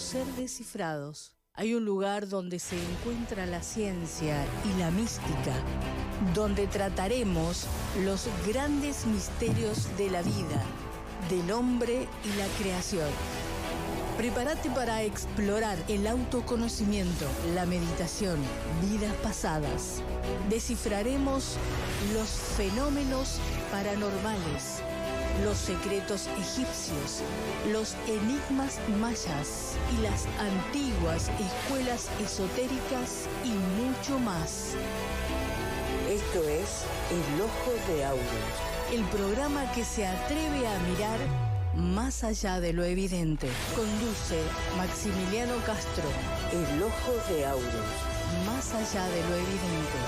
queremos ser descifrados. Hay un lugar donde se encuentra la ciencia y la mística, donde trataremos los grandes misterios de la vida, del hombre y la creación. Prepárate para explorar el autoconocimiento, la meditación, vidas pasadas. Descifraremos los fenómenos paranormales, los secretos egipcios, los enigmas mayas y las antiguas escuelas esotéricas y mucho más. Esto es El Ojo de Aurus, el programa que se atreve a mirar más allá de lo evidente. Conduce Maximiliano Castro. El Ojo de Aurus, más allá de lo evidente.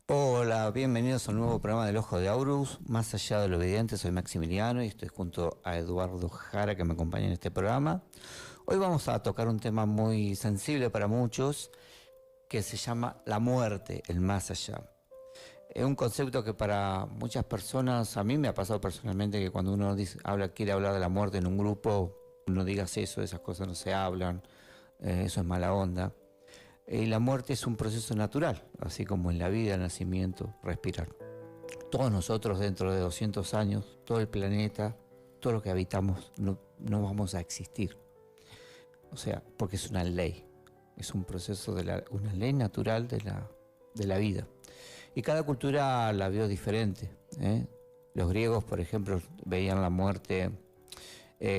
Hola, bienvenidos a un nuevo programa del Ojo de Aurus, más allá de lo evidente. Soy Maximiliano y estoy junto a Eduardo Jara, que me acompaña en este programa. Hoy vamos a tocar un tema muy sensible para muchos, que se llama la muerte, el más allá. Es un concepto que para muchas personas, a mí me ha pasado personalmente, que cuando uno quiere hablar de la muerte en un grupo, no digas eso, esas cosas no se hablan, eso es mala onda. Y la muerte es un proceso natural, así como en la vida, el nacimiento, respirar. Todos nosotros dentro de 200 años, todo el planeta, todo lo que habitamos, no vamos a existir. O sea, porque es una ley, es un proceso una ley natural de la vida. Y cada cultura la vio diferente, ¿eh? Los griegos, por ejemplo, veían la muerte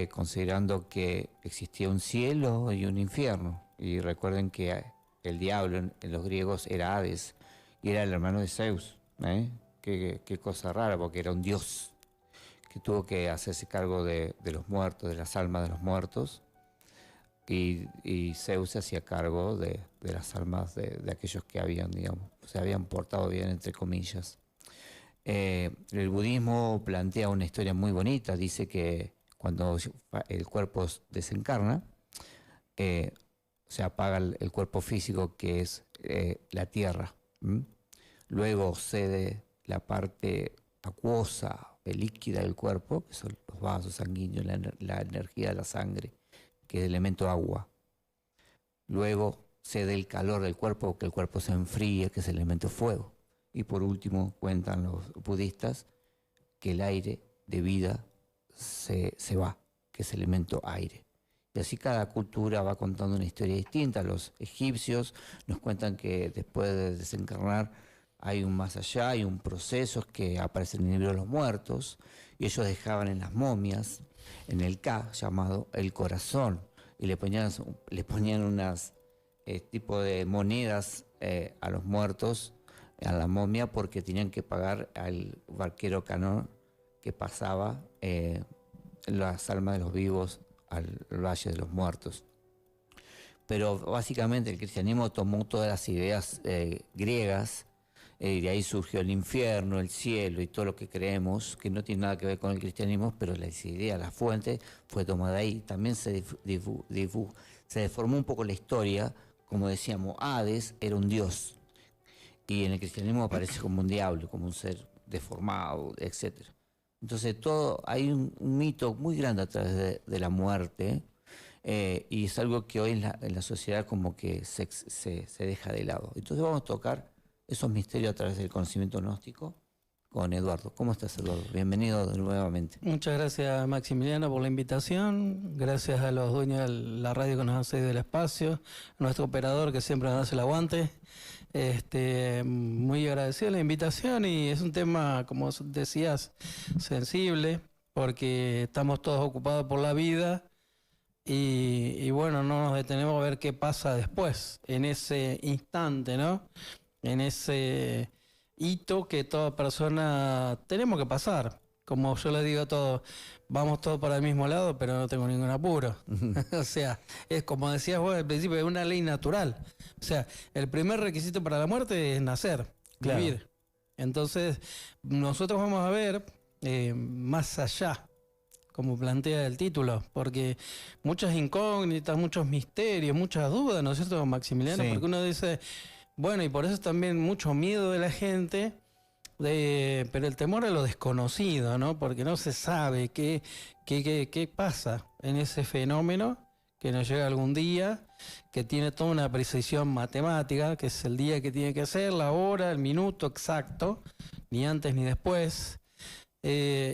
considerando que existía un cielo y un infierno. Y recuerden que el diablo en los griegos era Hades y era el hermano de Zeus, ¿eh? Qué cosa rara, porque era un dios que tuvo que hacerse cargo de los muertos, de las almas de los muertos, y Zeus se hacía cargo de las almas de aquellos que se habían portado bien, entre comillas. El budismo plantea una historia muy bonita. Dice que cuando el cuerpo desencarna, se apaga el cuerpo físico, que es la tierra. Luego cede la parte acuosa, líquida del cuerpo, que son los vasos sanguíneos, la energía de la sangre, que es el elemento agua. Luego cede el calor del cuerpo, que el cuerpo se enfríe, que es el elemento fuego. Y por último, cuentan los budistas, que el aire de vida se va, que es el elemento aire. Y así cada cultura va contando una historia distinta. Los egipcios nos cuentan que después de desencarnar hay un más allá, hay un proceso que aparece en el libro de los muertos, y ellos dejaban en las momias, en el Ka, llamado el corazón, y le ponían unas tipo de monedas a los muertos, a la momia, porque tenían que pagar al barquero canón que pasaba las almas de los vivos al Valle de los Muertos. Pero básicamente el cristianismo tomó todas las ideas griegas, y de ahí surgió el infierno, el cielo y todo lo que creemos, que no tiene nada que ver con el cristianismo, pero las ideas, la fuente fue tomada ahí. También se deformó un poco la historia. Como decíamos, Hades era un dios, y en el cristianismo aparece como un diablo, como un ser deformado, etc. Entonces hay un mito muy grande a través de la muerte, y es algo que hoy en la sociedad como que se deja de lado. Entonces vamos a tocar esos misterios a través del conocimiento gnóstico con Eduardo. ¿Cómo estás, Eduardo? Bienvenido nuevamente. Muchas gracias, Maximiliano, por la invitación. Gracias a los dueños de la radio que nos han cedido el espacio, a nuestro operador que siempre nos hace el aguante. Muy agradecido la invitación, y es un tema, como decías, sensible, porque estamos todos ocupados por la vida y bueno, no nos detenemos a ver qué pasa después, en ese instante, ¿no? En ese hito que toda persona tenemos que pasar. Como yo les digo a todos, vamos todos para el mismo lado, pero no tengo ningún apuro. O sea, es como decías vos al principio, es una ley natural. O sea, el primer requisito para la muerte es nacer, claro, vivir. Entonces, nosotros vamos a ver más allá, como plantea el título, porque muchas incógnitas, muchos misterios, muchas dudas, ¿no es cierto, Maximiliano? Sí. Porque uno dice, bueno, y por eso también mucho miedo de la gente, pero el temor a lo desconocido, ¿no? Porque no se sabe qué pasa en ese fenómeno que nos llega algún día, que tiene toda una precisión matemática, que es el día que tiene que ser, la hora, el minuto exacto, ni antes ni después.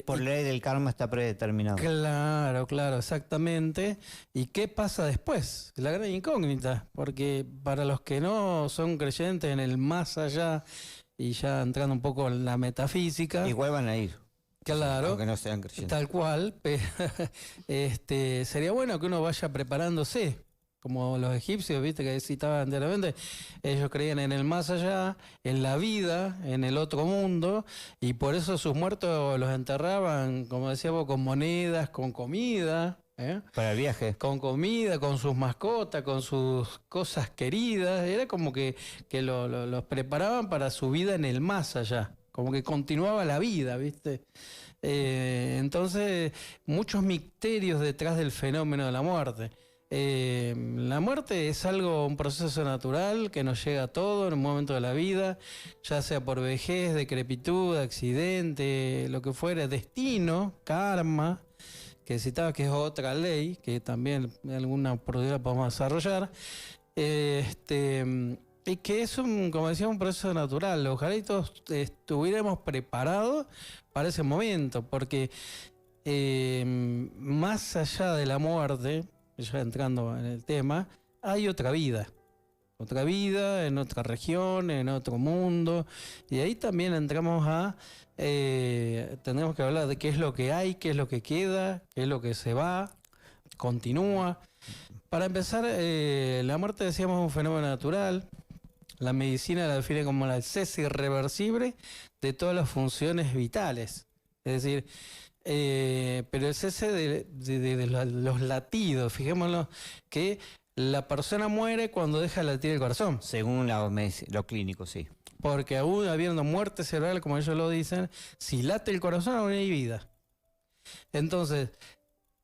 Por ley del karma está predeterminado. Claro, exactamente. ¿Y qué pasa después? La gran incógnita, porque para los que no son creyentes en el más allá, y ya entrando un poco en la metafísica... Igual van a ir. Claro, aunque no sean creyentes. tal cual, pero sería bueno que uno vaya preparándose, como los egipcios, viste, que citaba anteriormente. Ellos creían en el más allá, en la vida, en el otro mundo, y por eso sus muertos los enterraban, como decíamos, con monedas, con comida, Para el viaje. con comida, con sus mascotas, con sus cosas queridas. Era como que los preparaban para su vida en el más allá, como que continuaba la vida, ¿viste? Entonces, muchos misterios detrás del fenómeno de la muerte. La muerte es un proceso natural que nos llega a todos en un momento de la vida, ya sea por vejez, decrepitud, accidente, lo que fuera, destino, karma, que citaba que es otra ley, que también en alguna oportunidad podemos desarrollar. Y que es como decía, un proceso natural. Ojalá y todos estuviéramos preparados para ese momento, porque más allá de la muerte, ya entrando en el tema, hay otra vida en otra región, en otro mundo, y ahí también entramos tendremos que hablar de qué es lo que hay, qué es lo que queda, qué es lo que se va, continúa. Para empezar, la muerte, decíamos, es un fenómeno natural. La medicina la define como el cese irreversible de todas las funciones vitales. Es decir, pero el cese de los latidos, fijémonos que la persona muere cuando deja de latir el corazón. Según lo clínico, sí. Porque aún habiendo muerte cerebral, como ellos lo dicen, si late el corazón aún hay vida. Entonces,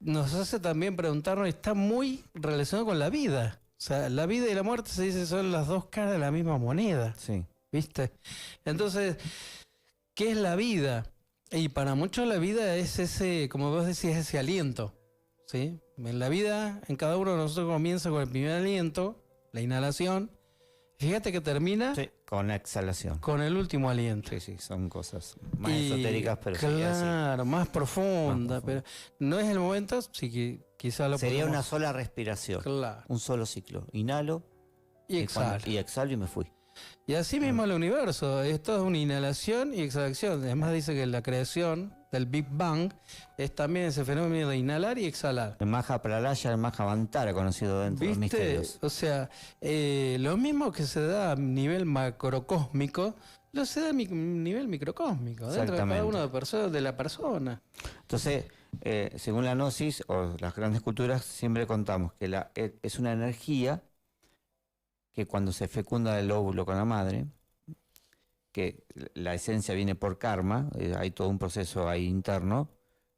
nos hace también preguntarnos, está muy relacionado con la vida. O sea, la vida y la muerte se dice son las dos caras de la misma moneda. Sí. ¿Viste? Entonces, ¿qué es la vida? Y para muchos la vida es ese, como vos decís, ese aliento. ¿Sí? En la vida, en cada uno de nosotros comienza con el primer aliento, la inhalación. Fíjate que termina con la exhalación. Con el último aliento. Sí, son cosas más esotéricas, pero claro, sí, más profunda, pero no es el momento, sí que quizá lo sería podemos... una sola respiración, claro. Un solo ciclo. Inhalo y exhalo. Y exhalo y me fui. Y así mismo el universo, esto es una inhalación y exhalación. Además dice que la creación del Big Bang es también ese fenómeno de inhalar y exhalar. El Maha Pralaya, el Maha Vantara, conocido dentro de los misterios. O sea, lo mismo que se da a nivel macrocósmico, lo se da a nivel microcósmico, dentro de cada uno de la persona. Entonces, según la Gnosis o las grandes culturas, siempre contamos que es una energía que cuando se fecunda el óvulo con la madre, que la esencia viene por karma, hay todo un proceso ahí interno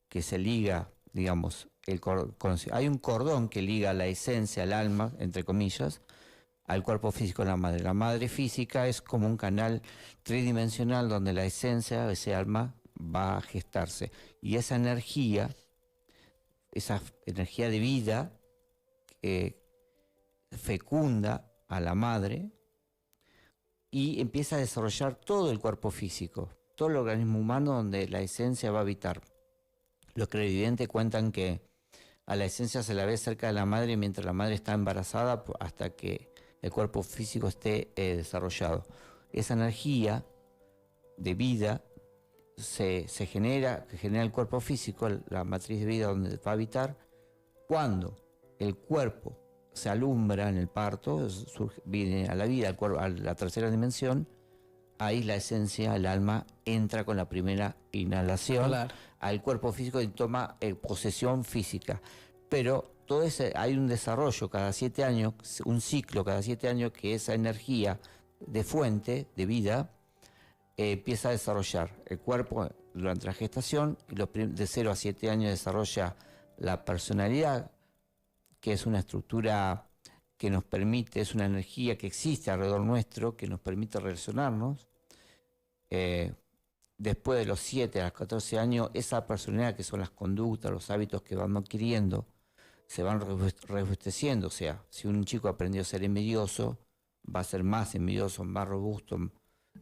que se liga, digamos, hay un cordón que liga la esencia, el alma, entre comillas, al cuerpo físico de la madre. La madre física es como un canal tridimensional donde la esencia, ese alma, va a gestarse. Y esa energía de vida, fecunda a la madre y empieza a desarrollar todo el cuerpo físico, todo el organismo humano donde la esencia va a habitar. Los clarividentes cuentan que a la esencia se la ve cerca de la madre mientras la madre está embarazada hasta que el cuerpo físico esté desarrollado. Esa energía de vida que genera el cuerpo físico, la matriz de vida donde va a habitar, cuando el cuerpo se alumbra en el parto, viene a la vida, a la tercera dimensión, ahí la esencia, el alma, entra con la primera inhalación al cuerpo físico y toma posesión física. Pero hay un desarrollo cada 7 años, un ciclo cada 7 años, que esa energía de fuente, de vida, empieza a desarrollar el cuerpo durante la gestación y de 0 a 7 años desarrolla la personalidad, que es una estructura que nos permite, es una energía que existe alrededor nuestro, que nos permite relacionarnos. Después de los 7 a los 14 años, esa personalidad, que son las conductas, los hábitos que van adquiriendo, se van robusteciendo. O sea, si un chico aprendió a ser envidioso, va a ser más envidioso, más robusto,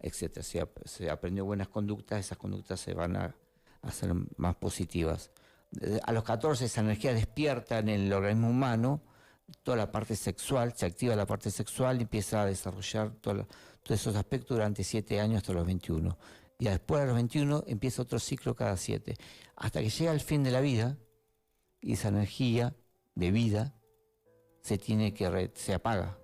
etc. Si se aprendió buenas conductas, esas conductas se van a hacer más positivas. A los 14 esa energía despierta en el organismo humano, toda la parte sexual, se activa la parte sexual y empieza a desarrollar todos esos aspectos durante 7 años hasta los 21. Y después de los 21 empieza otro ciclo cada 7, hasta que llega el fin de la vida y esa energía de vida se apaga,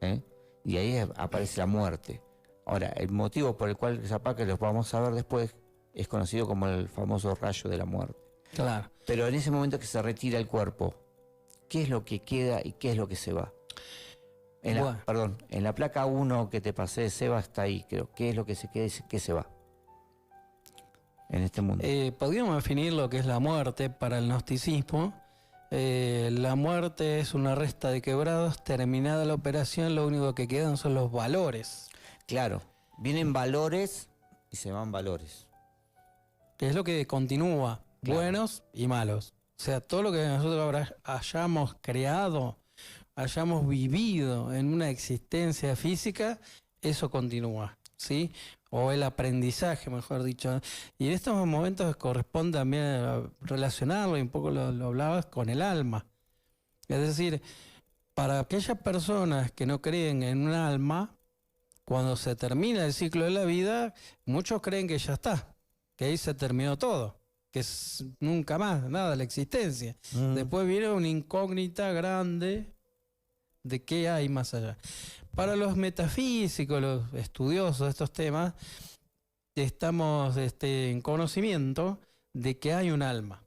¿eh? Y ahí aparece la muerte. Ahora, el motivo por el cual se apaga, que lo vamos a ver después, es conocido como el famoso rayo de la muerte. Claro. Pero en ese momento que se retira el cuerpo, ¿qué es lo que queda y qué es lo que se va? En la placa 1 que te pasé, Seba, está ahí, creo. ¿Qué es lo que se queda y qué se va en este mundo? Podríamos definir lo que es la muerte para el gnosticismo. La muerte es una resta de quebrados, terminada la operación, lo único que quedan son los valores. Claro, vienen valores y se van valores. Es lo que continúa, Claro. buenos y malos. O sea, todo lo que nosotros hayamos creado, hayamos vivido en una existencia física, eso continúa, ¿sí? O el aprendizaje, mejor dicho. Y en estos momentos corresponde también a relacionarlo, y un poco lo hablabas, con el alma. Es decir, para aquellas personas que no creen en un alma, cuando se termina el ciclo de la vida, muchos creen que ya está, que ahí se terminó todo, que es nunca más, nada, la existencia. Después viene una incógnita grande de qué hay más allá. Para los metafísicos, los estudiosos de estos temas, estamos en conocimiento de que hay un alma.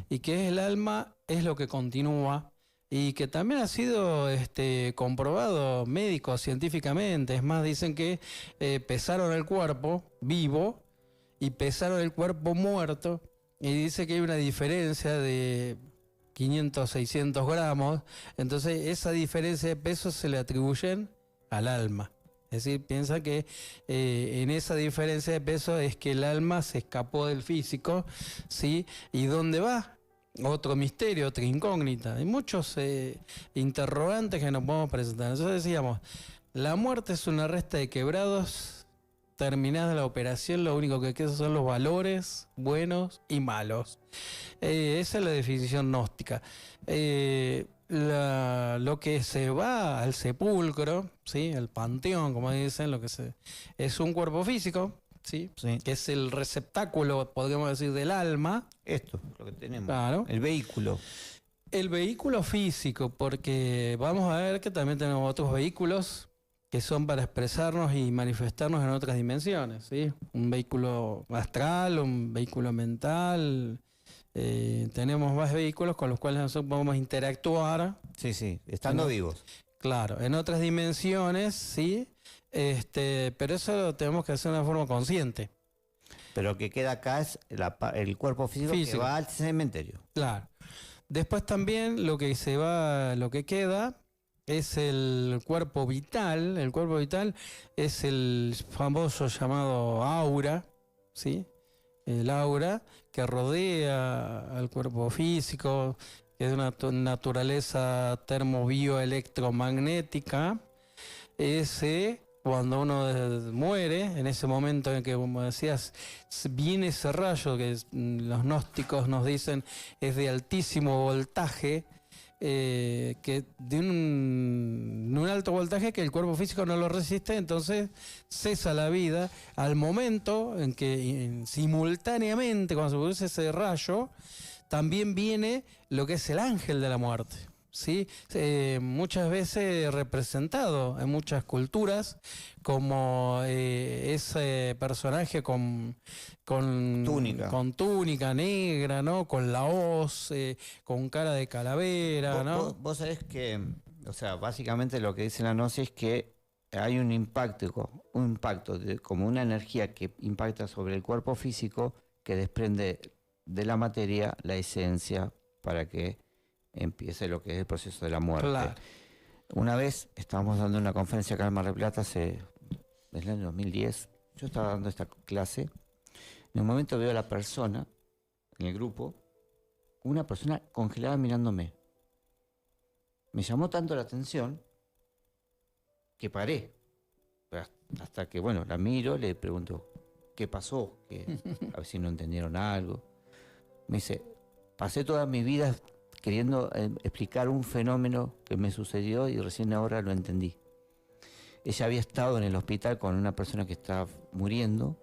Y que el alma es lo que continúa y que también ha sido comprobado médico científicamente. Es más, dicen que pesaron el cuerpo vivo y pesaron el cuerpo muerto, y dice que hay una diferencia de 500, 600 gramos. Entonces esa diferencia de peso se le atribuyen al alma. Es decir, piensa que en esa diferencia de peso es que el alma se escapó del físico, ¿sí? ¿Y dónde va? Otro misterio, otra incógnita. Hay muchos interrogantes que nos podemos presentar. Nosotros decíamos, la muerte es una resta de quebrados, terminada la operación, lo único que queda son los valores buenos y malos. Esa es la definición gnóstica. Lo que se va al sepulcro, ¿sí? El panteón, como dicen, es un cuerpo físico, ¿sí? Sí. Que es el receptáculo, podríamos decir, del alma. Esto, lo que tenemos. Claro. El vehículo. El vehículo físico, porque vamos a ver que también tenemos otros vehículos que son para expresarnos y manifestarnos en otras dimensiones, ¿sí? Un vehículo astral, un vehículo mental. Tenemos más vehículos con los cuales nosotros podemos interactuar. Sí, estando vivos. Claro, en otras dimensiones, sí. Pero eso lo tenemos que hacer de una forma consciente. Pero lo que queda acá es el cuerpo físico que va al cementerio. Claro. Después también lo que queda es el cuerpo vital. El cuerpo vital es el famoso llamado aura, ¿sí? El aura que rodea al cuerpo físico, que es de una naturaleza termobioelectromagnética. Cuando uno muere, en ese momento en que, como decías, viene ese rayo que los gnósticos nos dicen es de altísimo voltaje, que de un alto voltaje que el cuerpo físico no lo resiste, entonces cesa la vida. Al momento en que simultáneamente, cuando se produce ese rayo, también viene lo que es el ángel de la muerte, ¿sí? Muchas veces representado en muchas culturas como ese personaje con túnica negra, ¿no? Con la hoz, con cara de calavera, ¿no? Vos sabés que, o sea, básicamente lo que dice la gnosis es que hay un impacto como una energía que impacta sobre el cuerpo físico que desprende de la materia la esencia para que empiece lo que es el proceso de la muerte. Claro. Una vez estábamos dando una conferencia acá en Mar del Plata desde el año 2010. Yo estaba dando esta clase. En un momento veo a la persona en el grupo, una persona congelada mirándome. Me llamó tanto la atención que paré. Hasta que, bueno, la miro, le pregunto, ¿qué pasó? A ver si no entendieron algo. Me dice, pasé toda mi vida queriendo explicar un fenómeno que me sucedió y recién ahora lo entendí. Ella había estado en el hospital con una persona que estaba muriendo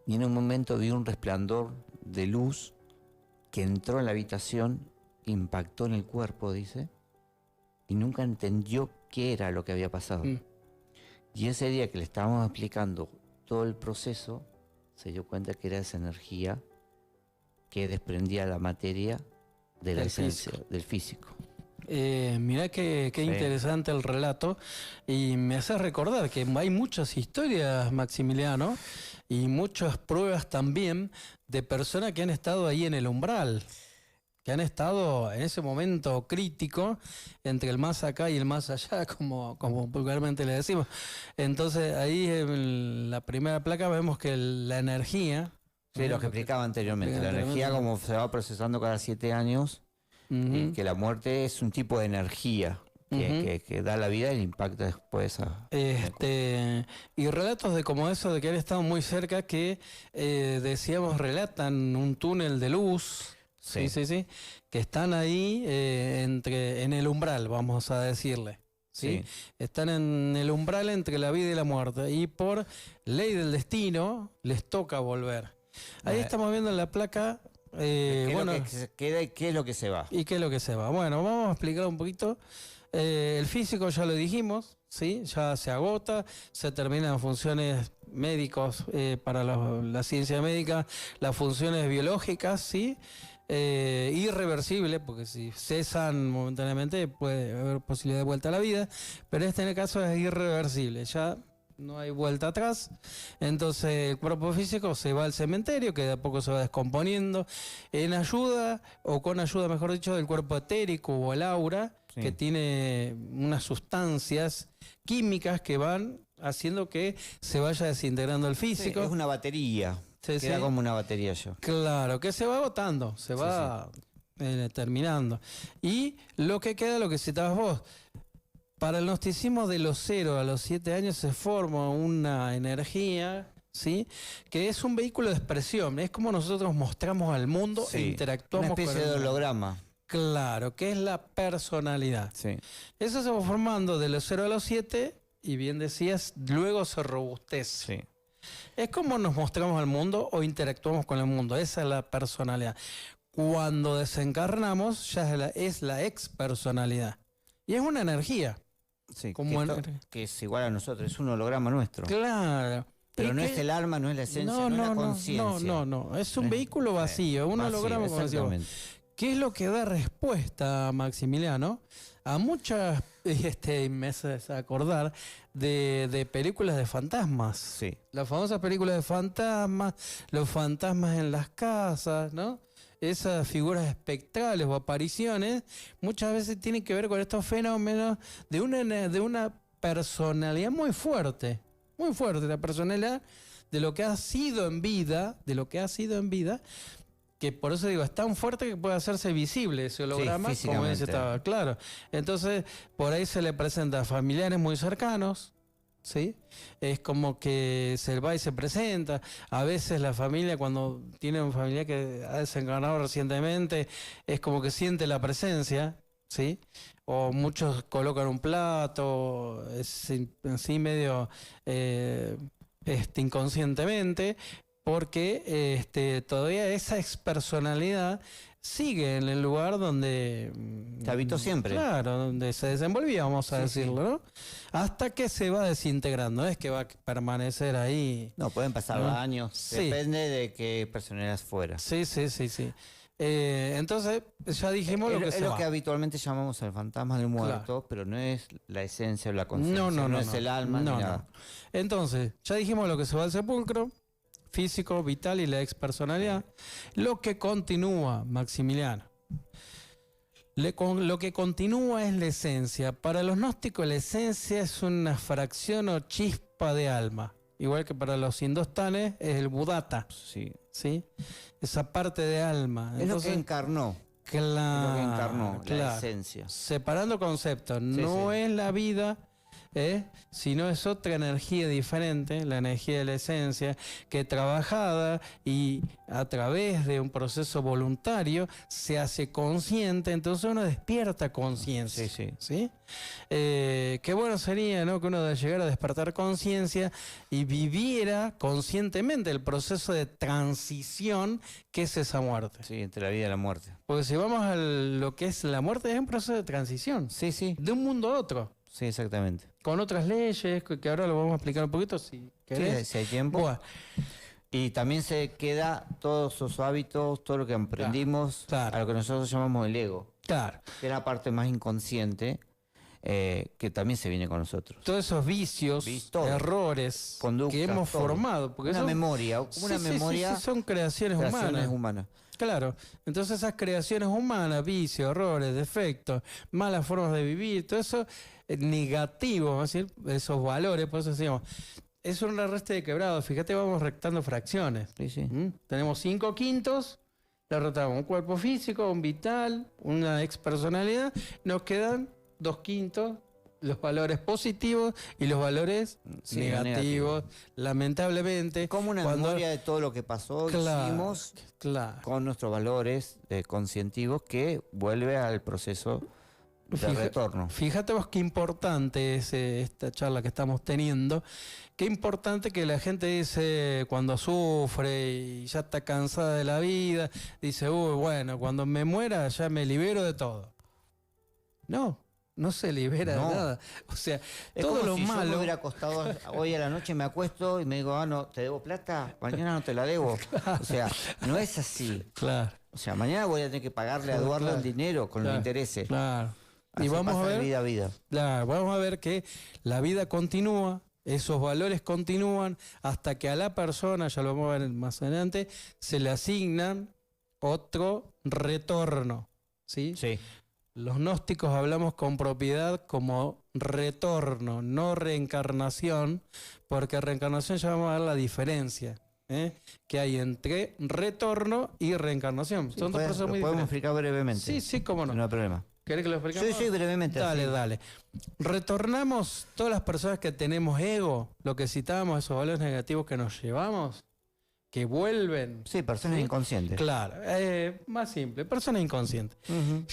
y en un momento vi un resplandor de luz que entró en la habitación, impactó en el cuerpo, dice, y nunca entendió qué era lo que había pasado. Y ese día que le estábamos explicando todo el proceso, se dio cuenta que era esa energía que desprendía la materia de la esencia del físico. Mirá qué Sí. interesante el relato, y me hace recordar que hay muchas historias, Maximiliano, y muchas pruebas también de personas que han estado ahí en el umbral, que han estado en ese momento crítico entre el más acá y el más allá, como vulgarmente le decimos. Entonces ahí en la primera placa vemos que la energía... Sí, lo que explicaba anteriormente, la energía como se va procesando cada 7 años, y que la muerte es un tipo de energía que da la vida y impacta después a... Y relatos de como eso, de que han estado muy cerca, que decíamos, relatan un túnel de luz, sí, que están ahí en el umbral, vamos a decirle. ¿Sí? Están en el umbral entre la vida y la muerte, y por ley del destino les toca volver. Ahí estamos viendo en la placa... ¿Qué es lo que se queda y qué es lo que se va? ¿Y qué es lo que se va? Bueno, vamos a explicar un poquito. El físico ya lo dijimos, ¿sí? Ya se agota, se terminan funciones médicos para la ciencia médica, las funciones biológicas, ¿sí? Irreversible, porque si cesan momentáneamente puede haber posibilidad de vuelta a la vida, pero en el caso es irreversible, ya no hay vuelta atrás. Entonces el cuerpo físico se va al cementerio, que de a poco se va descomponiendo, en ayuda, o con ayuda mejor dicho, del cuerpo etérico o el aura, que tiene unas sustancias químicas que van haciendo que se vaya desintegrando el físico. Sí, es una batería. Queda como una batería yo. Claro, que se va agotando, se va terminando. Y lo que queda, lo que citabas vos, para el gnosticismo de los 0 a los 7 años se forma una energía, ¿sí? Que es un vehículo de expresión, es como nosotros mostramos al mundo e interactuamos con una especie de holograma. Claro, que es la personalidad. Sí. Eso se va formando de los 0 a los 7 y bien decías, luego se robustece. Sí. Es como nos mostramos al mundo o interactuamos con el mundo, esa es la personalidad. Cuando desencarnamos ya es la expersonalidad. Y es una energía. Sí, como que es igual a nosotros, es un holograma nuestro. Claro. Pero no es el alma, no es la esencia, no es la conciencia. No, es un vehículo vacío, un holograma vacío. ¿Qué es lo que da respuesta, Maximiliano, a muchas, me haces acordar, de películas de fantasmas? Sí. Las famosas películas de fantasmas, los fantasmas en las casas, ¿no? Esas figuras espectrales o apariciones muchas veces tienen que ver con estos fenómenos de una personalidad muy fuerte, la personalidad de lo que ha sido en vida, que por eso digo, es tan fuerte que puede hacerse visible ese holograma, como ese estaba claro. Entonces, por ahí se le presenta a familiares muy cercanos, ¿sí? Es como que se va y se presenta. A veces la familia, cuando tiene un familiar que ha desencarnado recientemente, es como que siente la presencia, ¿sí? O muchos colocan un plato, así medio inconscientemente, porque todavía esa expersonalidad sigue en el lugar donde se habitó siempre. Claro, donde se desenvolvía, vamos a decirlo, ¿no? Hasta que se va desintegrando, no es que va a permanecer ahí. No, pueden pasar años, depende de qué personalidad fuera. Sí. Entonces, ya dijimos lo que es se lo va. que habitualmente llamamos el fantasma del muerto, pero no es la esencia o la conciencia, no es el alma ni nada. Entonces, ya dijimos lo que se va al sepulcro, físico, vital y la expersonalidad. Lo que continúa, Maximiliano. Lo que continúa es la esencia. Para los gnósticos la esencia es una fracción o chispa de alma. Igual que para los indostanes es el budata. Sí. ¿Sí? Esa parte de alma. Es lo que encarnó. Es lo que encarnó, la esencia. Separando conceptos, no es la vida, sino es otra energía diferente, la energía de la esencia, que trabajada y a través de un proceso voluntario se hace consciente, entonces uno despierta conciencia. ¿Sí? Qué bueno sería, ¿no?, que uno llegara a despertar conciencia y viviera conscientemente el proceso de transición que es esa muerte. Sí, entre la vida y la muerte. Porque si vamos a lo que es la muerte, es un proceso de transición. Sí, sí. De un mundo a otro. Sí, exactamente. Con otras leyes, que ahora lo vamos a explicar un poquito si querés. Sí, si hay tiempo. Bueno. Y también se queda todos esos hábitos, todo lo que aprendimos, Claro. a lo que nosotros llamamos el ego. Claro. Que es la parte más inconsciente, que también se viene con nosotros. Todos esos vicios, errores, conductas, que hemos todo. formado. Porque Una son, memoria, sí, son creaciones humanas. Claro, entonces esas creaciones humanas, vicios, errores, defectos, malas formas de vivir, todo eso negativo, vamos a decir, esos valores, por eso decimos, es un arrastre de quebrado. Fíjate, vamos rectando fracciones. Sí. Tenemos 5 quintos, le rotamos un cuerpo físico, un vital, una expersonalidad, nos quedan 2 quintos, los valores positivos y los valores negativos, lamentablemente. Como una memoria de todo lo que pasó, hicimos, con nuestros valores conscientivos, que vuelve al proceso de retorno. Fíjate vos qué importante es esta charla que estamos teniendo, qué importante que la gente dice cuando sufre y ya está cansada de la vida, dice, uy, bueno, cuando me muera ya me libero de todo. No se libera de nada. O sea, es todo como lo si malo. Yo me hubiera acostado hoy a la noche, me acuesto y me digo, no, te debo plata, mañana no te la debo. O sea, no es así. Claro. O sea, mañana voy a tener que pagarle a Eduardo el dinero con los intereses. Claro. Así y vamos a ver, vida a vida. Claro, vamos a ver que la vida continúa, esos valores continúan hasta que a la persona, ya lo vamos a ver más adelante, se le asignan otro retorno. ¿Sí? Sí. Los gnósticos hablamos con propiedad como retorno, no reencarnación, porque reencarnación ya vamos a ver la diferencia que hay entre retorno y reencarnación. Sí, son dos procesos muy diferentes. Podemos explicar brevemente. Sí, cómo no. No hay problema. ¿Querés que lo expliquemos? Sí, brevemente. Dale. Retornamos todas las personas que tenemos ego, lo que citábamos, esos valores negativos que nos llevamos, que vuelven. Sí, personas inconscientes. Claro, más simple, personas inconscientes.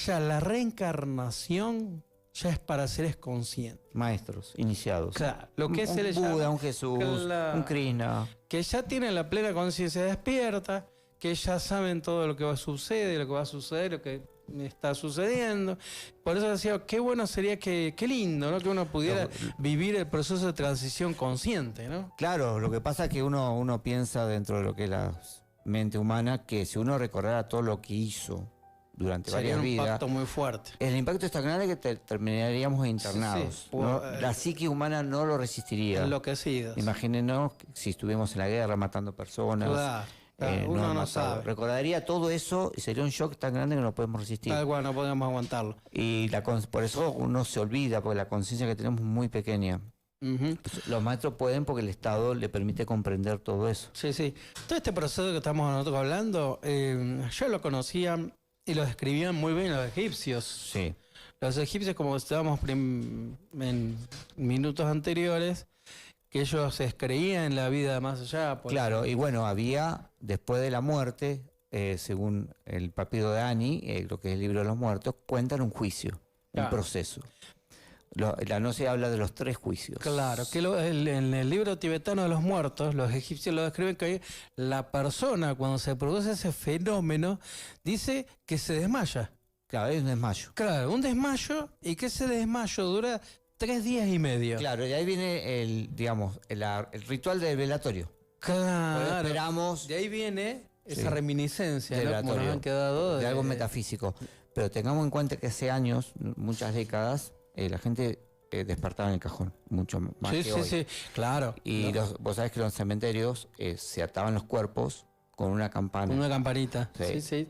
Ya la reencarnación ya es para seres conscientes. Maestros, iniciados. Claro, lo que se le llama un Buda, llama, un Jesús, un Krishna. Que ya tienen la plena conciencia despierta, que ya saben todo lo que va a suceder, lo que va a suceder, lo que está sucediendo. Por eso decía, qué bueno sería qué lindo, ¿no?, que uno pudiera vivir el proceso de transición consciente, ¿no? Claro, lo que pasa es que uno piensa dentro de lo que es la mente humana, que si uno recordara todo lo que hizo durante varias vidas, un impacto muy fuerte. El impacto es tan grande que terminaríamos internados. Sí, ¿no? La psique humana no lo resistiría. Enloquecidos. Imagínenos si estuviéramos en la guerra matando personas. Claro, uno no sabe. Recordaría todo eso y sería un shock tan grande que no podemos resistir. Tal cual, no podemos aguantarlo. Y por eso uno se olvida, porque la conciencia que tenemos es muy pequeña. Los maestros pueden porque el Estado le permite comprender todo eso. Sí. Todo este proceso que estamos nosotros hablando, yo lo conocía y lo describían muy bien los egipcios. Sí. Los egipcios, como estábamos en minutos anteriores, que ellos creían en la vida más allá. Claro, y bueno, había, después de la muerte, según el papiro de Ani, lo que es el libro de los muertos, cuentan un juicio, un proceso. La gnosis habla de los 3 juicios. Claro, que en el libro tibetano de los muertos, los egipcios lo describen que la persona, cuando se produce ese fenómeno, dice que se desmaya. Claro, es un desmayo. Claro, un desmayo, y que ese desmayo dura 3 días y medio. Claro, y ahí viene el ritual del velatorio. Claro. Pues esperamos. De ahí viene esa reminiscencia, de ¿no? Como nos han quedado de algo metafísico. Pero tengamos en cuenta que hace años, muchas décadas, la gente despertaba en el cajón, mucho más que hoy. Sí, claro. Y vos sabés que los cementerios se ataban los cuerpos con una campana. Una campanita.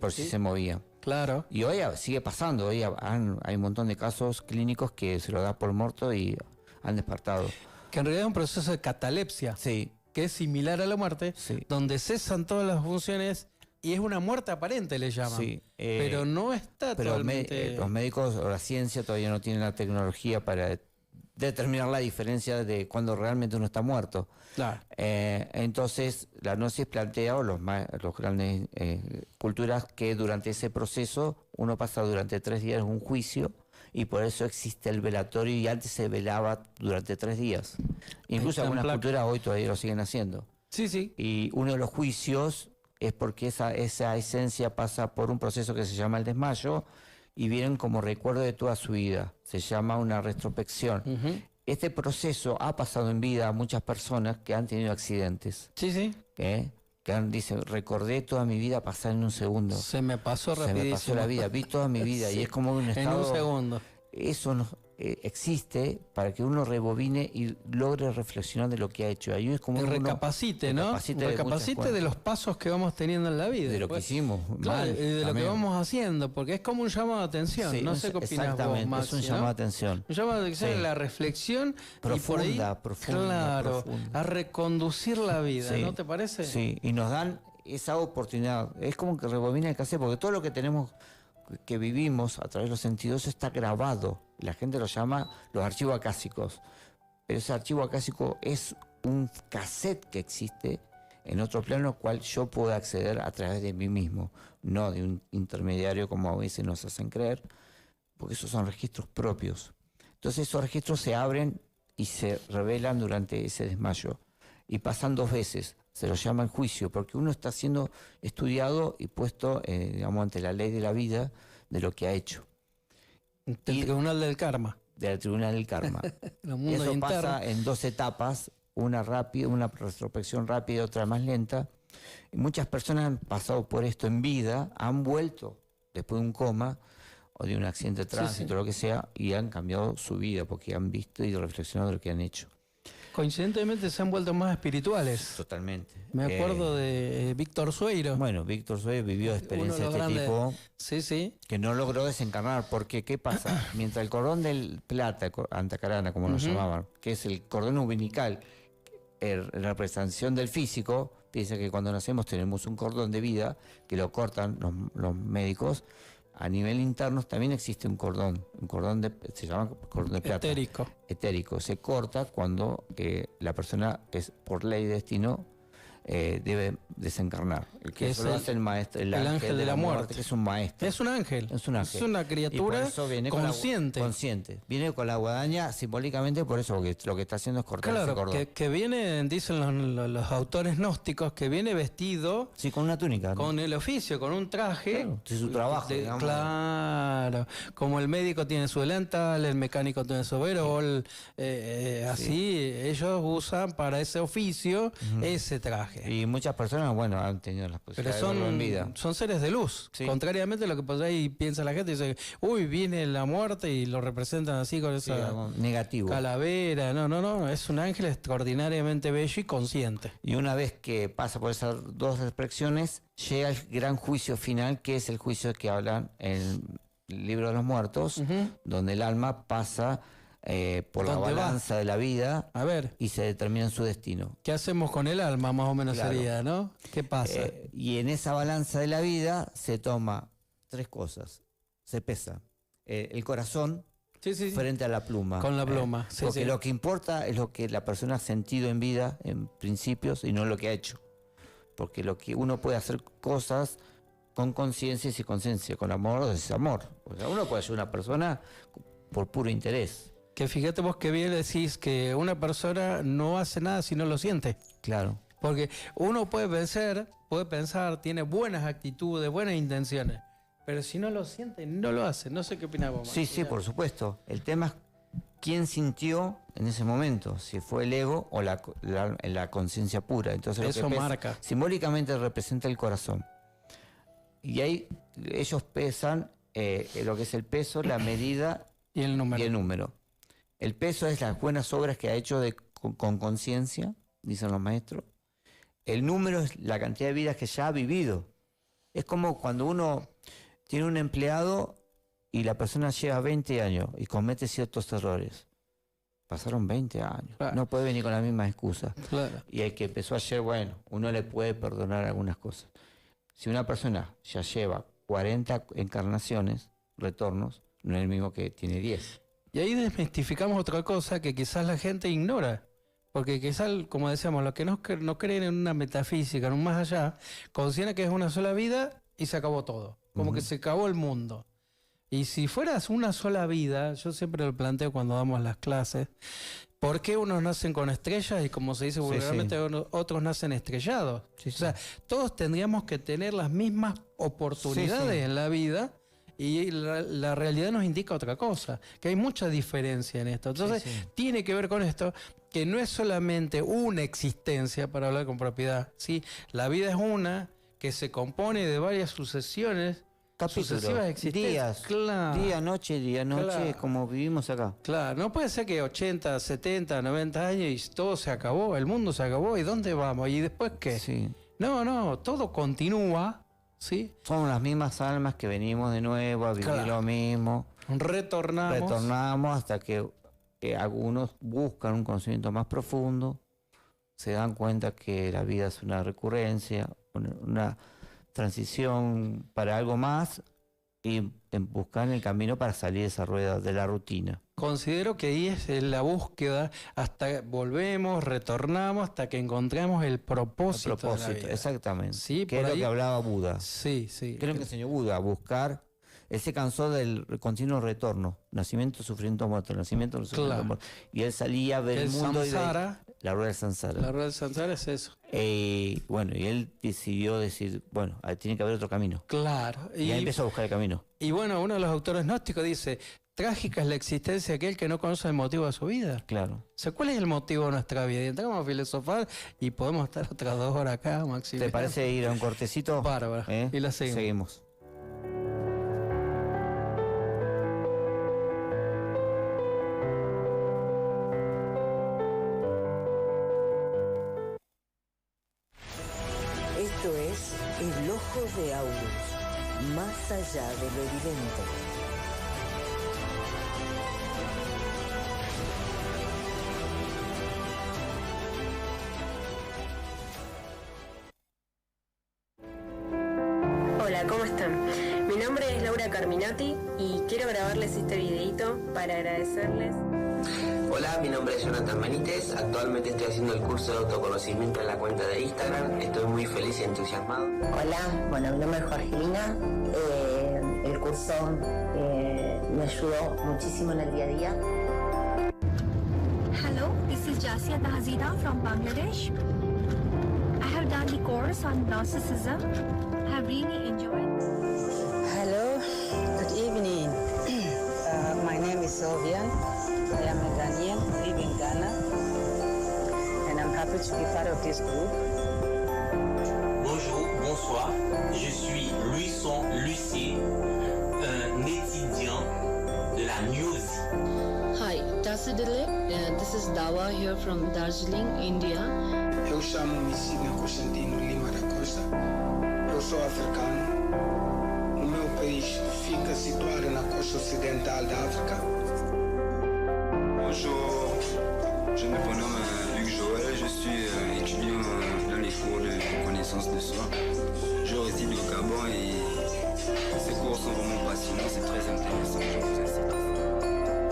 Por si se movía. Claro. Y hoy sigue pasando, hoy hay un montón de casos clínicos que se lo da por muerto y han despertado. Que en realidad es un proceso de catalepsia. Sí. Que es similar a la muerte, donde cesan todas las funciones y es una muerte aparente, le llaman. Sí, pero no está totalmente... los médicos o la ciencia todavía no tienen la tecnología para determinar la diferencia de cuando realmente uno está muerto. Claro. Entonces, la gnosis plantea, o los grandes culturas, que durante ese proceso uno pasa durante 3 días en un juicio y por eso existe el velatorio y antes se velaba durante 3 días. Incluso algunas culturas hoy todavía lo siguen haciendo. Sí. Y uno de los juicios es porque esa esencia pasa por un proceso que se llama el desmayo y vienen como recuerdo de toda su vida. Se llama una retrospección. Este proceso ha pasado en vida a muchas personas que han tenido accidentes. Sí. Que dicen, recordé toda mi vida pasar en un segundo. Se me pasó rapidísimo. Se me pasó la vida, vi toda mi vida y es como un estado... En un segundo. Eso existe para que uno rebobine y logre reflexionar de lo que ha hecho. Ahí es como recapacite, ¿no? Recapacite de los pasos que vamos teniendo en la vida. De lo que hicimos. Claro, de lo que vamos haciendo, porque es como un llamado de atención. Sí, no sé qué opinas vos, Maxi, es un llamado de atención. Un llamado de atención en la reflexión profunda. Claro, a reconducir la vida, ¿no te parece? Sí, y nos dan esa oportunidad. Es como que rebobina el cassette, porque todo lo que tenemos, que vivimos a través de los sentidos, está grabado. La gente lo llama los archivos acásicos. Pero ese archivo acásico es un cassette que existe en otro plano al cual yo puedo acceder a través de mí mismo, no de un intermediario como a veces nos hacen creer, porque esos son registros propios. Entonces esos registros se abren y se revelan durante ese desmayo. Y pasan 2 veces. Se lo llama el juicio, porque uno está siendo estudiado y puesto, digamos, ante la ley de la vida de lo que ha hecho. El tribunal del karma. Del tribunal del karma. Eso pasa en 2 etapas, una rápida, una retrospección rápida y otra más lenta. Y muchas personas han pasado por esto en vida, han vuelto después de un coma o de un accidente de tránsito, lo que sea, y han cambiado su vida porque han visto y reflexionado de lo que han hecho. Coincidentemente se han vuelto más espirituales. Totalmente. Me acuerdo de Víctor Sueiro. Bueno, Víctor Sueiro vivió experiencias de este tipo. Sí. Que no logró desencarnar. Porque, ¿qué pasa? Mientras el cordón del plata, antacarana, como lo llamaban, que es el cordón umbilical, en representación del físico, dice que cuando nacemos tenemos un cordón de vida que lo cortan los médicos. A nivel interno también existe un cordón se llama cordón de plata. Etérico. Se corta cuando la persona es por ley de destino debe desencarnar. El que eso lo hace el maestro, el ángel de la muerte, que es un maestro. Es un ángel. Es una criatura consciente. Viene con la guadaña simbólicamente por eso, porque lo que está haciendo es cortar ese cordón. Que viene, dicen los autores gnósticos, que viene vestido... Sí, con una túnica. Con el oficio, con un traje. Claro, es su trabajo, digamos. Claro. Como el médico tiene su delantal, el mecánico tiene su overol, así ellos usan para ese oficio ese traje. Y muchas personas, bueno, han tenido las posibilidades de verlo en vida. Son seres de luz. Sí. Contrariamente a lo que por ahí piensa la gente, dice, uy, viene la muerte y lo representan así con esa negativo. Calavera. No, es un ángel extraordinariamente bello y consciente. Y una vez que pasa por esas 2 expresiones, llega el gran juicio final, que es el juicio que hablan en el libro de los muertos, donde el alma pasa por la balanza de la vida y se determina su destino. ¿Qué hacemos con el alma, más o menos sería, no? ¿Qué pasa? Y en esa balanza de la vida se toma 3 cosas. Se pesa el corazón frente a la pluma. Con la pluma, porque lo que importa es lo que la persona ha sentido en vida, en principios, y no lo que ha hecho. Porque lo que uno puede hacer cosas con conciencia y sin conciencia, con amor o desamor. O sea, uno puede ser una persona por puro interés. Que fíjate vos que bien decís que una persona no hace nada si no lo siente. Claro. Porque uno puede pensar, tiene buenas actitudes, buenas intenciones, pero si no lo siente, no lo hace. No sé qué opinás vos, Sí, por supuesto. El tema es quién sintió en ese momento, si fue el ego o la conciencia pura. Entonces lo Eso que marca. simbólicamente representa el corazón. Y ahí ellos pesan lo que es el peso, la medida Y el número. y el número. El peso es las buenas obras que ha hecho con conciencia, dicen los maestros. El número es la cantidad de vidas que ya ha vivido. Es como cuando uno tiene un empleado y la persona lleva 20 años y comete ciertos errores. Pasaron 20 años. Claro. No puede venir con la misma excusa. Claro. Y el que empezó ayer, bueno, uno le puede perdonar algunas cosas. Si una persona ya lleva 40 encarnaciones, retornos, no es el mismo que tiene 10. Y ahí desmistificamos otra cosa que quizás la gente ignora. Porque quizás, como decíamos, los que no creen en una metafísica, en un más allá, consideran que es una sola vida y se acabó todo. Como que se acabó el mundo. Y si fueras una sola vida, yo siempre lo planteo cuando damos las clases, ¿por qué unos nacen con estrellas y, como se dice vulgarmente, otros nacen estrellados? Sí, O sea, todos tendríamos que tener las mismas oportunidades en la vida. Y la realidad nos indica otra cosa, que hay mucha diferencia en esto. Entonces, tiene que ver con esto, que no es solamente una existencia, para hablar con propiedad, ¿sí? La vida es una que se compone de varias sucesiones, sucesivas existencias. Días, día, noche, Claro. como vivimos acá. Claro, no puede ser que 80, 70, 90 años y todo se acabó, el mundo se acabó, ¿y dónde vamos? ¿Y después qué? Sí. No, todo continúa, ¿sí? Somos las mismas almas que venimos de nuevo a vivir Claro. lo mismo. Retornamos. Hasta que algunos buscan un conocimiento más profundo, se dan cuenta que la vida es una recurrencia, una transición para algo más y buscar el camino para salir de esa rueda de la rutina. Considero que ahí es la búsqueda hasta volvemos, retornamos hasta que encontramos el propósito. De la vida. Exactamente. Sí, que por es lo ahí- que hablaba Buda. Sí. ¿Qué es lo que enseñó Buda? Buscar. Él se cansó del continuo retorno. Nacimiento, sufrimiento, muerte. Nacimiento, sufrimiento, Claro. muerte. Y él salía a ver el mundo samsara, y la rueda del samsara. la rueda del samsara es eso. Bueno, y él decidió decir, bueno, tiene que haber otro camino. Claro. Y ahí empezó a buscar el camino. Y bueno, uno de los autores gnósticos dice, trágica es la existencia de aquel que no conoce el motivo de su vida. Claro. O sea, ¿cuál es el motivo de nuestra vida? Y entramos a filosofar y podemos estar otras 2 horas acá, Maximiliano. ¿Te parece ir a un cortecito? Bárbaro. Y la seguimos. Seguimos. Esto es El Ojo de Aurus, más allá de lo evidente. Hola, ¿cómo están? Mi nombre es Laura Carminati y quiero grabarles este videito para agradecerles. Hola, mi nombre es Jonathan Benítez. Actualmente estoy haciendo el curso de autoconocimiento en la cuenta de Instagram. Estoy muy feliz y entusiasmado. Hola, bueno, mi nombre es Jorgelina. El curso me ayudó muchísimo en el día a día. Hello, this is Jasia Tahzida from Bangladesh. I have done the course on Gnosticism. I have really enjoyed. Hello, good evening. My name is Sylvian. I am a Ghanaian, live in Ghana, and I'm happy to be part of this group. Bonjour, bonsoir. Je suis Luisson Lucie, un étudiant de la Newsy. Hi, Tassidile. This is Dawa here from Darjeeling, India. Eu chamo-me Sidney Constantino Lima da Costa. Eu sou africano. O meu país fica situado na costa ocidental da África. Bonjour, je me prénomme Luc Joël, je suis étudiant dans les cours de connaissance de soi. Je réside au Gabon et ces cours sont vraiment passionnants, c'est très intéressant. Je vous incite.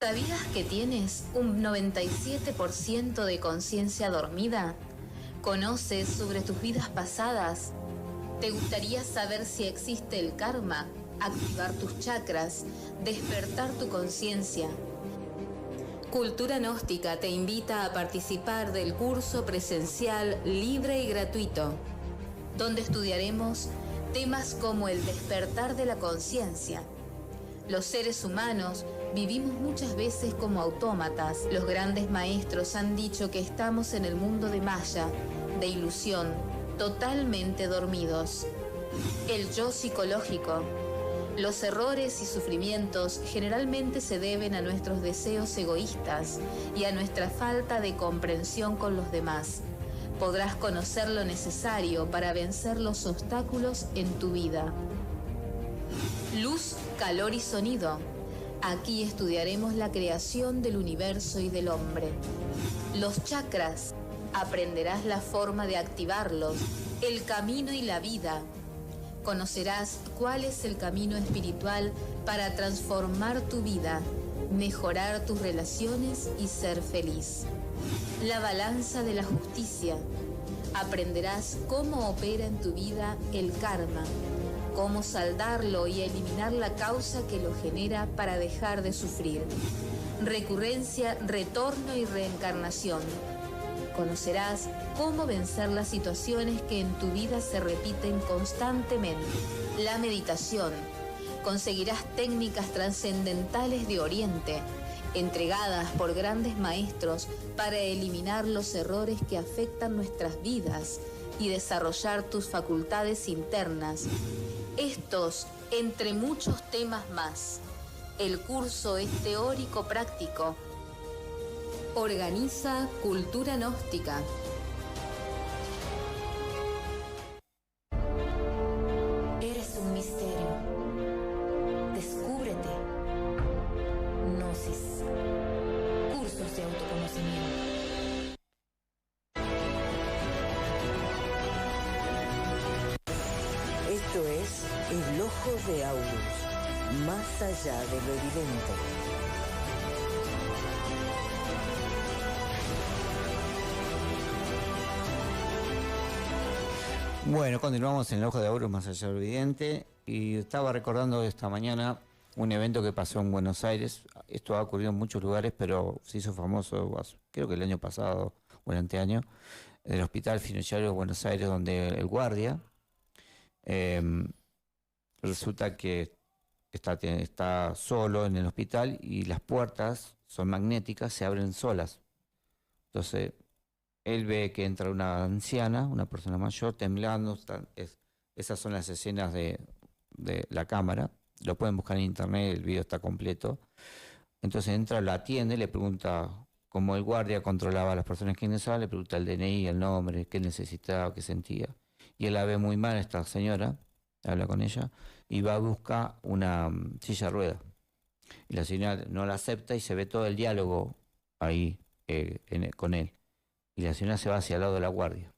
¿Sabías que tienes un 97% de conciencia dormida? ¿Conoces sobre tus vidas pasadas? ¿Te gustaría saber si existe el karma, activar tus chakras, despertar tu conciencia? Cultura Gnóstica te invita a participar del curso presencial libre y gratuito. donde estudiaremos temas como el despertar de la conciencia. Los seres humanos vivimos muchas veces como autómatas. Los grandes maestros han dicho que estamos en el mundo de Maya, de ilusión, totalmente dormidos. El yo psicológico. Los errores y sufrimientos generalmente se deben a nuestros deseos egoístas y a nuestra falta de comprensión con los demás. Podrás conocer lo necesario para vencer los obstáculos en tu vida. Luz, calor y sonido. Aquí estudiaremos la creación del universo y del hombre. Los chakras. Aprenderás la forma de activarlos, el camino y la vida. Conocerás cuál es el camino espiritual para transformar tu vida, mejorar tus relaciones y ser feliz. La balanza de la justicia. Aprenderás cómo opera en tu vida el karma, cómo saldarlo y eliminar la causa que lo genera para dejar de sufrir. Recurrencia, retorno y reencarnación. Conocerás cómo vencer las situaciones que en tu vida se repiten constantemente. La meditación. Conseguirás técnicas trascendentales de Oriente, entregadas por grandes maestros para eliminar los errores que afectan nuestras vidas y desarrollar tus facultades internas. Estos, entre muchos temas más. El curso es teórico práctico. Organiza Cultura Gnóstica. Eres un misterio. Descúbrete. Gnosis. Cursos de autoconocimiento. Esto es El Ojo de Aurus, más allá de lo evidente. Bueno, continuamos en el Ojo de Aurus, más allá de lo evidente, y estaba recordando esta mañana un evento que pasó en Buenos Aires. Esto ha ocurrido en muchos lugares, pero se hizo famoso, creo que el año pasado o el anteaño, en el Hospital Fiduciario de Buenos Aires, donde el guardia resulta que está solo en el hospital y las puertas son magnéticas, se abren solas. Entonces él ve que entra una anciana, una persona mayor, temblando. Esas son las escenas de la cámara. Lo pueden buscar en internet, el video está completo. Entonces entra, la atiende, le pregunta, como el guardia controlaba a las personas que ingresaban, le pregunta el DNI, el nombre, qué necesitaba, qué sentía. Y él la ve muy mal, esta señora, habla con ella, y va a buscar una silla de ruedas. Y la señora no la acepta y se ve todo el diálogo ahí con él. Y la señora se va hacia el lado de la guardia.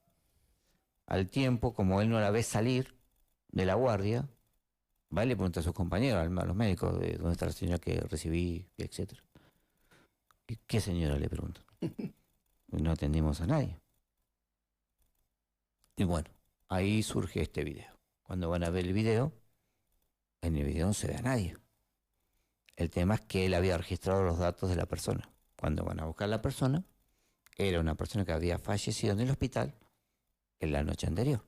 Al tiempo, como él no la ve salir de la guardia, va y le pregunta a sus compañeros, a los médicos, de dónde está la señora que recibí, etc. ¿Y qué señora? Le preguntan. No atendimos a nadie. Y bueno, ahí surge este video. Cuando van a ver el video, en el video no se ve a nadie. El tema es que él había registrado los datos de la persona. Cuando van a buscar a la persona, era una persona que había fallecido en el hospital en la noche anterior.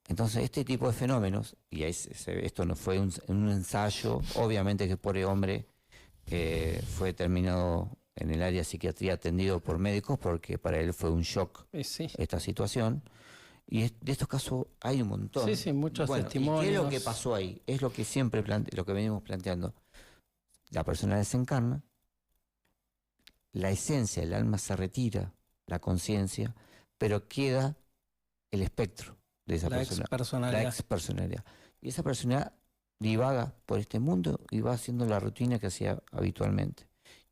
Entonces, este tipo de fenómenos, y esto no fue un ensayo, obviamente que el pobre hombre fue terminado en el área de psiquiatría atendido por médicos porque para él fue un shock esta situación. Y de estos casos hay un montón. Sí, muchos testimonios. ¿Y qué es lo que pasó ahí? Es lo que siempre lo que venimos planteando. La persona desencarna, la esencia, el alma se retira, la conciencia, pero queda el espectro de esa persona. La expersonalidad. Y esa persona divaga por este mundo y va haciendo la rutina que hacía habitualmente.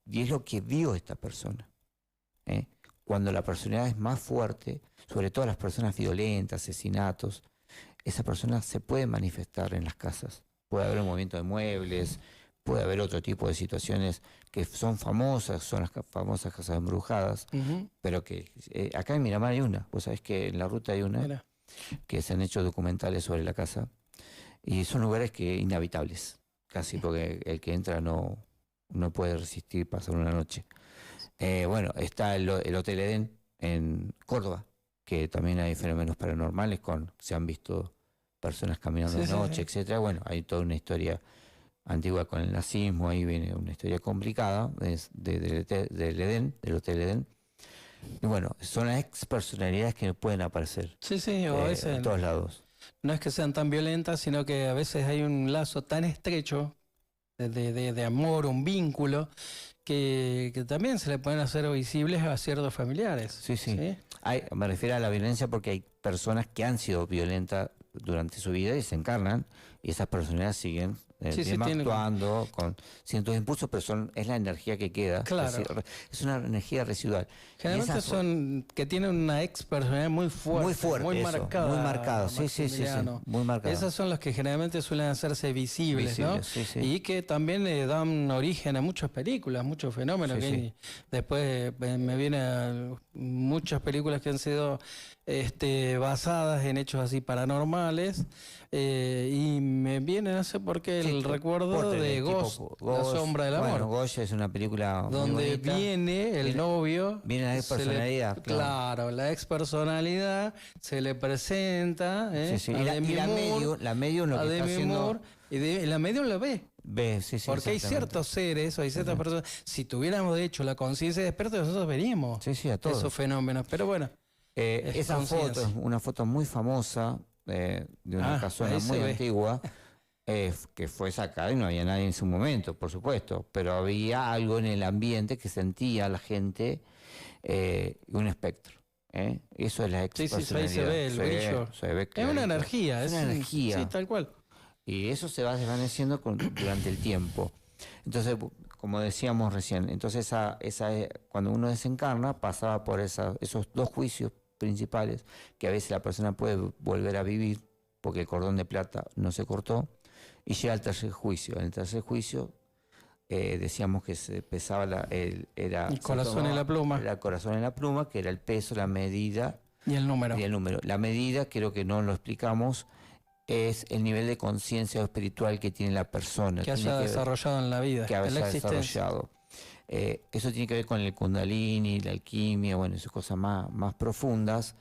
Y es lo que vio esta persona. Cuando la personalidad es más fuerte, sobre todo las personas violentas, asesinatos, esa persona se puede manifestar en las casas. Puede haber un movimiento de muebles, puede haber otro tipo de situaciones que son famosas, son las famosas casas embrujadas, pero que acá en Miramar hay una. Vos sabés que en la ruta hay una, que se han hecho documentales sobre la casa, y son lugares inhabitables, casi, porque el que entra no puede resistir pasar una noche. Bueno, está el Hotel Edén en Córdoba, que también hay fenómenos paranormales, se han visto personas caminando de noche, etcétera. Bueno, hay toda una historia antigua con el nazismo, ahí viene una historia complicada del Hotel Edén. Y bueno, son las expersonalidades que pueden aparecer o a veces en todos lados. No es que sean tan violentas, sino que a veces hay un lazo tan estrecho de amor, un vínculo, que también se le pueden hacer visibles a ciertos familiares. Sí. Me refiero a la violencia porque hay personas que han sido violentas durante su vida y se encarnan, y esas personas siguen actuando con ciertos impulsos, pero es la energía que queda. Claro. Es una energía residual. Generalmente son que tienen una personalidad muy fuerte, muy marcada. Muy marcada, sí, muy marcada. Esas son las que generalmente suelen hacerse visibles, ¿no? Y que también dan origen a muchas películas, muchos fenómenos. Después me vienen muchas películas que han sido basadas en hechos así paranormales, y me viene, no sé por qué, el recuerdo de Ghost, La Sombra del Amor. Bueno, Ghost es una película donde viene el novio, viene la expersonalidad, claro, la expersonalidad se le presenta, la medium lo que está haciendo, y la medium lo ve. Porque hay ciertos seres, hay ciertas personas. Si tuviéramos de hecho la conciencia despierta, nosotros veríamos a todos esos fenómenos. Pero bueno, esa foto es una foto muy famosa de una casona muy antigua, que fue sacada y no había nadie en su momento, por supuesto, pero había algo en el ambiente que sentía la gente, un espectro. Eso es la expersonalidad. Ahí se ve el brillo. Es una energía. Es una energía. Sí, tal cual. Y eso se va desvaneciendo durante el tiempo. Entonces, como decíamos recién, entonces cuando uno desencarna, pasaba por esos dos juicios principales, que a veces la persona puede volver a vivir porque el cordón de plata no se cortó, y llega al tercer juicio. En el tercer juicio decíamos que se pesaba el corazón en la pluma. El corazón en la pluma, que era el peso, la medida y el número. La medida, creo que no lo explicamos, es el nivel de conciencia espiritual que tiene la persona. Que haya desarrollado en la vida. Que haya desarrollado. Eso tiene que ver con el kundalini, la alquimia, bueno, esas cosas más profundas,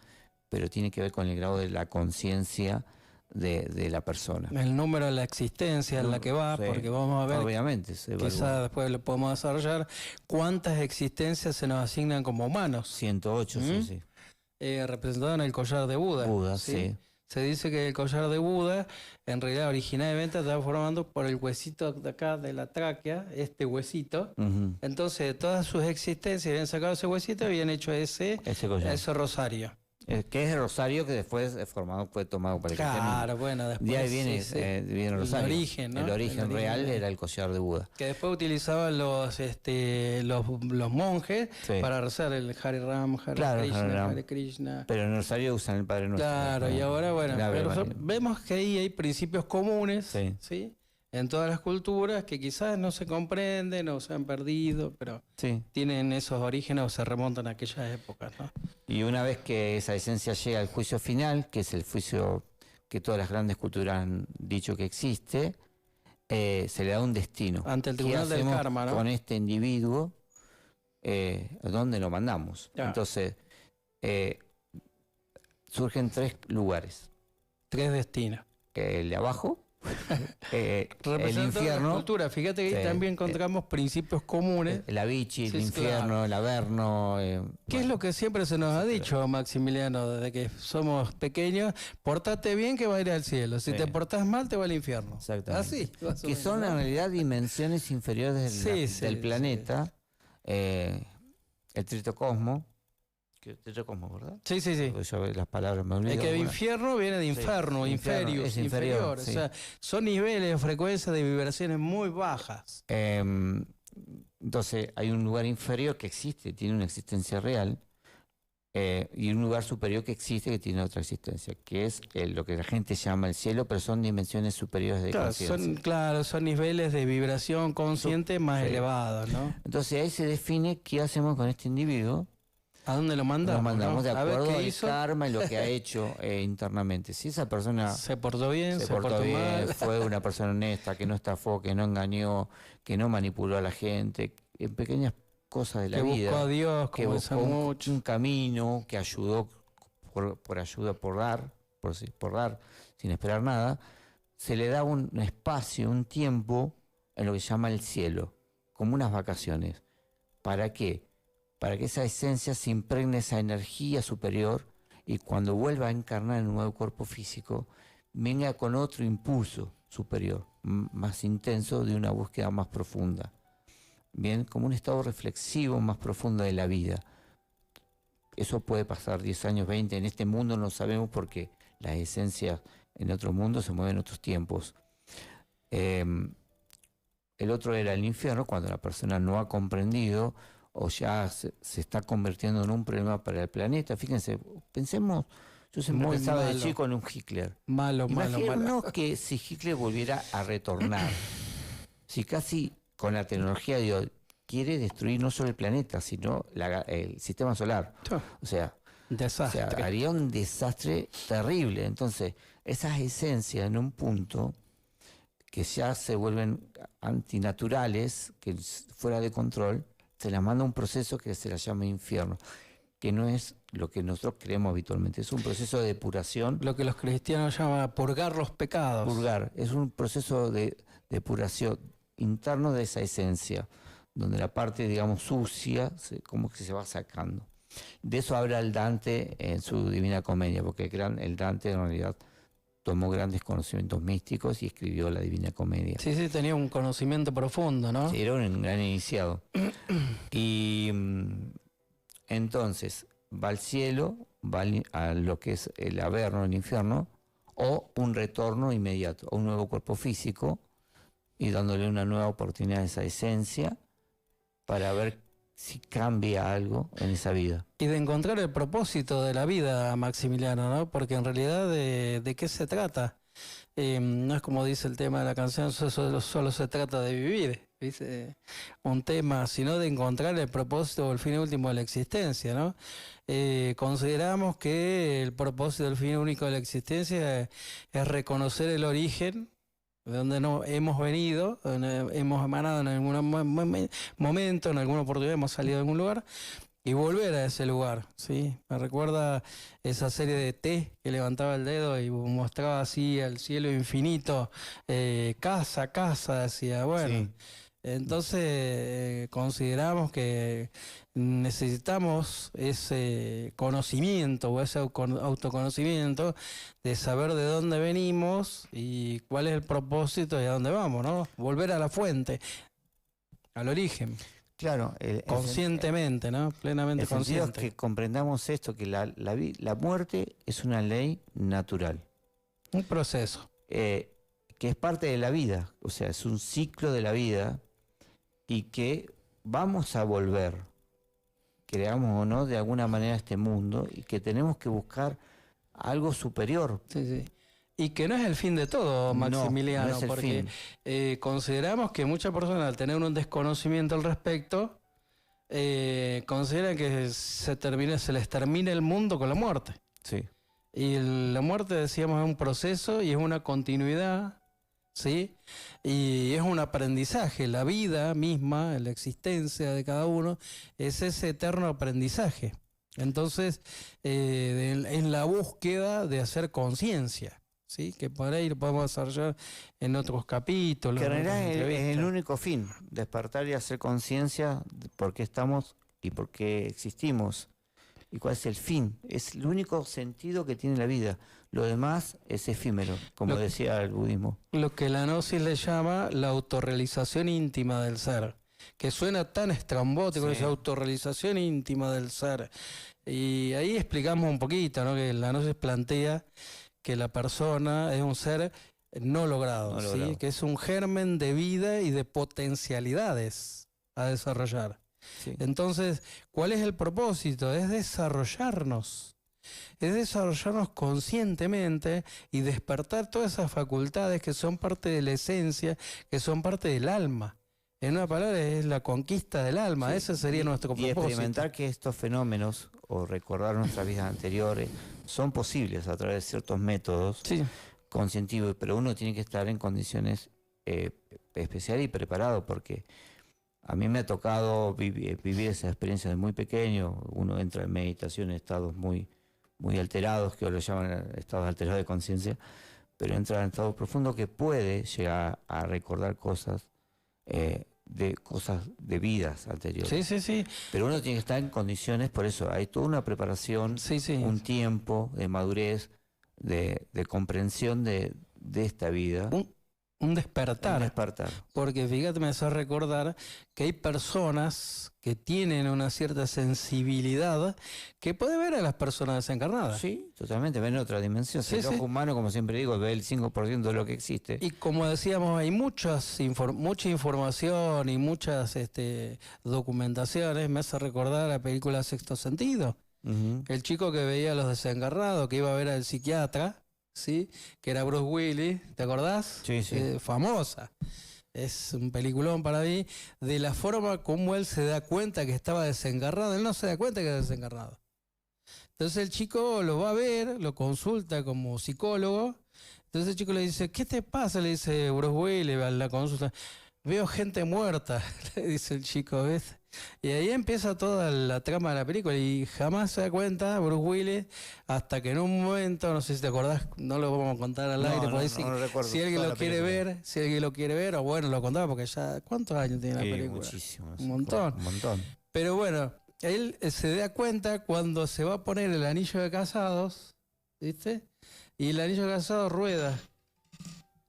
pero tiene que ver con el grado de la conciencia de la persona. El número de la existencia en la que va, porque vamos a ver, obviamente, quizás después lo podemos desarrollar, cuántas existencias se nos asignan como humanos. 108, sí. Representado en el collar de Buda. Sí. Se dice que el collar de Buda, en realidad originalmente estaba formando por el huesito de acá de la tráquea, este huesito. Entonces, de todas sus existencias habían sacado ese huesito y habían hecho ese rosario. Que es el rosario que después fue tomado por el cristianismo. Claro, bueno, después. De ahí viene el rosario. El origen, ¿no? El origen real era el collar de Buda. Que después utilizaban los monjes para rezar el Hare Ram, Hare Krishna. Pero en el rosario usan el Padre Nuestro. Claro, y ahora, bueno, vemos que ahí hay principios comunes, ¿sí? En todas las culturas que quizás no se comprenden o se han perdido, pero tienen esos orígenes o se remontan a aquellas épocas, ¿no? Y una vez que esa esencia llega al juicio final, que es el juicio que todas las grandes culturas han dicho que existe, se le da un destino. Ante el tribunal del karma, ¿no? Con este individuo, ¿a dónde lo mandamos? Entonces, surgen 3 lugares. 3 destinos. El de abajo, el infierno. La cultura. Fíjate que ahí también encontramos principios comunes. El Avicii, el infierno, el Averno. ¿Qué es lo que siempre se nos ha dicho, Maximiliano, desde que somos pequeños? Portate bien que va a ir al cielo. Si te portás mal, te va al infierno. Exactamente. Así. Que son en realidad dimensiones inferiores del planeta. El tritocosmo. Tritocosmo, ¿verdad? Sí. Yo las palabras me olvido. Es que el infierno viene de inferno, inferior. O sea, son niveles de frecuencia de vibraciones muy bajas. Entonces, hay un lugar inferior que existe, tiene una existencia real, y un lugar superior que existe, que tiene otra existencia, que es lo que la gente llama el cielo, pero son dimensiones superiores de conciencia. Son niveles de vibración consciente más elevados, ¿no? Entonces, ahí se define qué hacemos con este individuo. ¿A dónde lo mandamos? Lo mandamos de acuerdo al karma y lo que ha hecho internamente. Si esa persona se portó bien, se portó mal, fue una persona honesta, que no estafó, que no engañó, que no manipuló a la gente, en pequeñas cosas de la vida. Que buscó a Dios, que buscó un camino, que ayudó por ayuda, por dar, sin esperar nada, se le da un espacio, un tiempo en lo que se llama el cielo, como unas vacaciones. ¿Para qué? Para que esa esencia se impregne esa energía superior y cuando vuelva a encarnar en un nuevo cuerpo físico, venga con otro impulso superior, más intenso, de una búsqueda más profunda. Bien, como un estado reflexivo más profundo de la vida. Eso puede pasar 10 años, 20, en este mundo no sabemos porque las esencias en otro mundo se mueven en otros tiempos. El otro era el infierno, cuando la persona no ha comprendido o ya se está convirtiendo en un problema para el planeta. Fíjense, pensemos, yo siempre pensaba de chico en un Hitler. Malo. Imagínenos que si Hitler volviera a retornar, si casi con la tecnología de hoy quiere destruir no solo el planeta, sino el sistema solar. O sea, haría un desastre terrible. Entonces, esas esencias en un punto que ya se vuelven antinaturales, que fuera de control, se las manda un proceso que se la llama infierno, que no es lo que nosotros creemos habitualmente, es un proceso de depuración. Lo que los cristianos llaman purgar los pecados. Purgar, es un proceso de depuración interno de esa esencia, donde la parte, digamos, sucia, como que se va sacando. De eso habla el Dante en su Divina Comedia, porque el Dante en realidad tomó grandes conocimientos místicos y escribió la Divina Comedia. Sí, tenía un conocimiento profundo, ¿no? Sí, era un gran iniciado. Y entonces va al cielo, va a lo que es el averno, el infierno, o un retorno inmediato, a un nuevo cuerpo físico, y dándole una nueva oportunidad a esa esencia para ver si cambia algo en esa vida. Y de encontrar el propósito de la vida, Maximiliano, ¿no? Porque en realidad, ¿de qué se trata? No es como dice el tema de la canción, solo se trata de vivir, ¿viste? Un tema, sino de encontrar el propósito o el fin último de la existencia, ¿no? Consideramos que el propósito del fin único de la existencia es reconocer el origen de donde hemos venido, hemos emanado en algún momento, en alguna oportunidad hemos salido de algún lugar, y volver a ese lugar, ¿sí? Me recuerda esa serie de T que levantaba el dedo y mostraba así al cielo infinito, casa, decía, bueno. Sí. Entonces consideramos que necesitamos ese conocimiento o ese autoconocimiento de saber de dónde venimos y cuál es el propósito y a dónde vamos, ¿no? Volver a la fuente, al origen. Claro. Conscientemente, ¿no? Plenamente consciente. Que comprendamos esto, que la muerte es una ley natural. Un proceso. Que es parte de la vida, o sea, es un ciclo de la vida y que vamos a volver, creamos o no, de alguna manera a este mundo y que tenemos que buscar algo superior. Sí. Y que no es el fin de todo, Maximiliano, no es el porque consideramos que muchas personas, al tener un desconocimiento al respecto, consideran que se les termina el mundo con la muerte. Sí. Y la muerte, decíamos, es un proceso y es una continuidad, ¿sí? Y es un aprendizaje. La vida misma, la existencia de cada uno, es ese eterno aprendizaje. Entonces, en la búsqueda de hacer conciencia, ¿sí? Que por ahí lo podemos desarrollar en otros capítulos. Que en realidad es el único fin, despertar y hacer conciencia de por qué estamos y por qué existimos. ¿Y cuál es el fin? Es el único sentido que tiene la vida. Lo demás es efímero, como decía el budismo. Lo que la gnosis le llama la autorrealización íntima del ser, que suena tan estrambótico, esa autorrealización íntima del ser. Y ahí explicamos un poquito, ¿no? Que la gnosis plantea que la persona es un ser no logrado, ¿sí? Que es un germen de vida y de potencialidades a desarrollar. Sí. Entonces, ¿cuál es el propósito? Es desarrollarnos conscientemente y despertar todas esas facultades que son parte de la esencia, que son parte del alma. En una palabra, es la conquista del alma. Sí. Ese sería nuestro propósito. Y experimentar que estos fenómenos, o recordar nuestras vidas anteriores, son posibles a través de ciertos métodos conscientivos, pero uno tiene que estar en condiciones especiales y preparado, porque a mí me ha tocado vivir esa experiencia de muy pequeño. Uno entra en meditación en estados muy, muy alterados, que lo llaman estados alterados de conciencia, pero entra en estado profundo que puede llegar a recordar cosas de vidas anteriores. Sí. Pero uno tiene que estar en condiciones, por eso hay toda una preparación, un tiempo de madurez, de comprensión de esta vida. Un despertar. Un despertar. Porque fíjate, me hace recordar que hay personas que tienen una cierta sensibilidad que puede ver a las personas desencarnadas. Sí, totalmente, ven otra dimensión. El ojo humano, como siempre digo, ve el 5% de lo que existe. Y como decíamos, hay mucha información y muchas documentaciones. Me hace recordar la película Sexto Sentido. El chico que veía a los desencarnados, que iba a ver al psiquiatra, ¿sí? Que era Bruce Willis, ¿te acordás? Sí. Famosa. Es un peliculón para mí, de la forma como él se da cuenta que estaba desencarnado. Él no se da cuenta que está desencarnado. Entonces el chico lo va a ver, lo consulta como psicólogo. Entonces el chico le dice, ¿qué te pasa? Le dice Bruce Willis a la consulta. Veo gente muerta, le dice el chico, ¿ves? Y ahí empieza toda la trama de la película y jamás se da cuenta Bruce Willis hasta que en un momento, no sé si te acordás, no lo vamos a contar al aire, por ahí si alguien lo quiere ver, o bueno, lo contaba porque ya, ¿cuántos años tiene la película? Muchísimos. Un montón. Pero bueno, él se da cuenta cuando se va a poner el anillo de casados, ¿viste? Y el anillo de casados rueda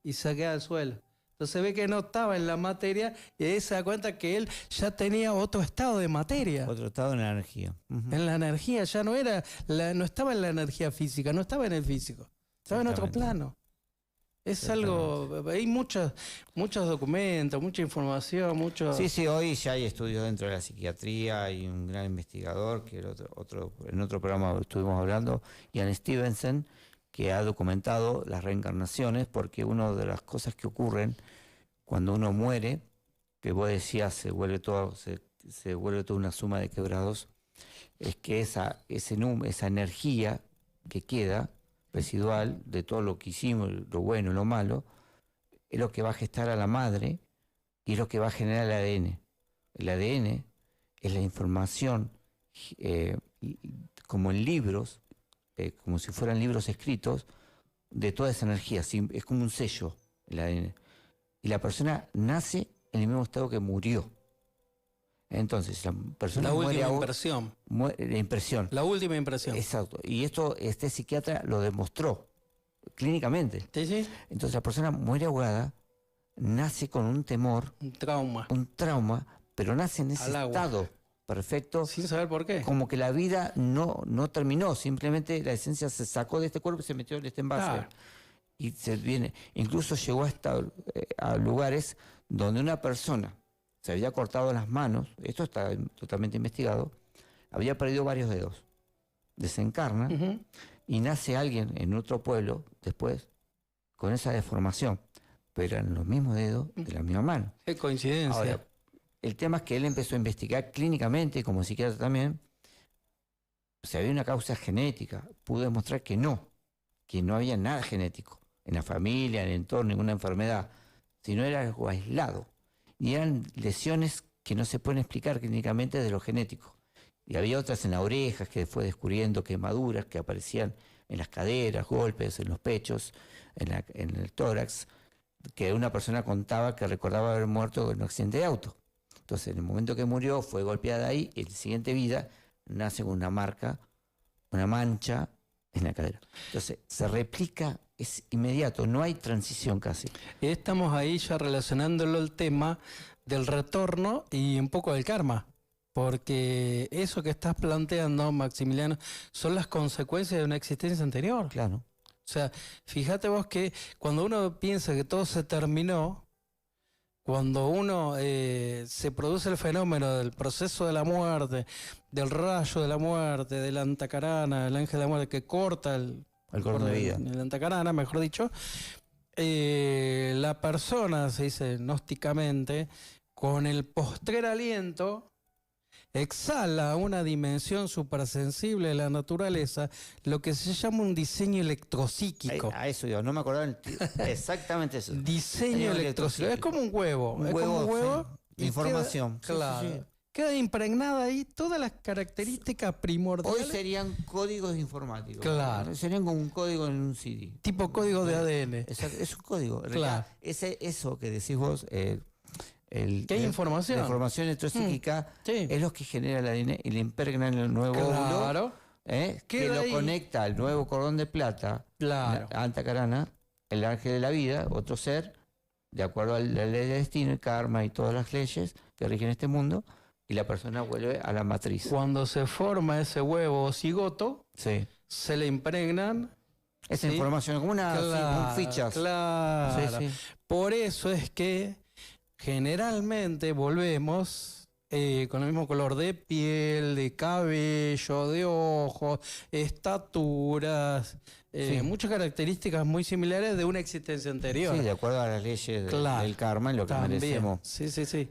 y se queda al suelo. Entonces ve que no estaba en la materia y ahí se da cuenta que él ya tenía otro estado de materia. Otro estado en la energía. En la energía, ya no era, no estaba en la energía física, no estaba en el físico, estaba en otro plano. Es algo, hay muchos documentos, mucha información, Sí, hoy ya hay estudios dentro de la psiquiatría, hay un gran investigador, que en otro programa estuvimos hablando, Ian Stevenson, que ha documentado las reencarnaciones, porque una de las cosas que ocurren cuando uno muere, que vos decías se vuelve toda una suma de quebrados, es que esa energía que queda residual de todo lo que hicimos, lo bueno y lo malo, es lo que va a gestar a la madre y es lo que va a generar el ADN. El ADN es la información como en libros, como si fueran libros escritos, de toda esa energía. Es como un sello el ADN. Y la persona nace en el mismo estado que murió. Entonces, la persona muere La última impresión. Exacto. Y este psiquiatra lo demostró clínicamente. Sí. Entonces, la persona muere ahogada, nace con un temor. Un trauma, pero nace en ese estado perfecto. Sin saber por qué. Como que la vida no terminó, simplemente la esencia se sacó de este cuerpo y se metió en este envase. Claro. Y se viene. Incluso llegó a lugares donde una persona se había cortado las manos, esto está totalmente investigado, había perdido varios dedos, desencarna y nace alguien en otro pueblo después con esa deformación, pero eran los mismos dedos de la misma mano. Qué coincidencia. Ahora, el tema es que él empezó a investigar clínicamente, como psiquiatra también, si había una causa genética, pudo demostrar que no había nada genético en la familia, en el entorno, ninguna enfermedad, sino era algo aislado. Y eran lesiones que no se pueden explicar clínicamente de lo genético. Y había otras en las orejas que fue descubriendo, quemaduras que aparecían en las caderas, golpes en los pechos, en el tórax, que una persona contaba que recordaba haber muerto en un accidente de auto. Entonces, en el momento que murió, fue golpeada ahí, y en la siguiente vida nace con una marca, una mancha en la cadera. Entonces, se replica, es inmediato, no hay transición casi. Estamos ahí ya relacionándolo al tema del retorno y un poco del karma, porque eso que estás planteando, Maximiliano, son las consecuencias de una existencia anterior. Claro. O sea, fíjate vos que cuando uno piensa que todo se terminó, cuando uno se produce el fenómeno del proceso de la muerte, del rayo de la muerte, del antacarana, el ángel de la muerte que corta el cordón de vida, el antacarana, mejor dicho, la persona, se dice gnósticamente, con el postrer aliento, exhala una dimensión supersensible de la naturaleza, lo que se llama un diseño electrosíquico. A eso yo, no me acordaba exactamente eso. Diseño electrosíquico. Es como un huevo. Un huevo de información. Claro. Sí. queda impregnada ahí todas las características primordiales. Hoy serían códigos informáticos. Claro. Serían como un código en un CD. Tipo código de ADN. Exacto, es un código. En Claro. realidad, eso que decís vos, ¿Qué hay información? La información electropsíquica es lo que genera el ADN y le impregna en el nuevo óvulo, que lo conecta al nuevo cordón de plata, la Antacarana, el ángel de la vida, otro ser, de acuerdo a la ley del destino, el karma y todas las leyes que rigen este mundo, y la persona vuelve a la matriz. Cuando se forma ese huevo cigoto, se le impregnan esa información, como como fichas. Claro. Sí. Por eso es que generalmente volvemos con el mismo color de piel, de cabello, de ojos, estaturas, muchas características muy similares de una existencia anterior. Sí, de acuerdo a las leyes del karma y lo que merecemos. Sí.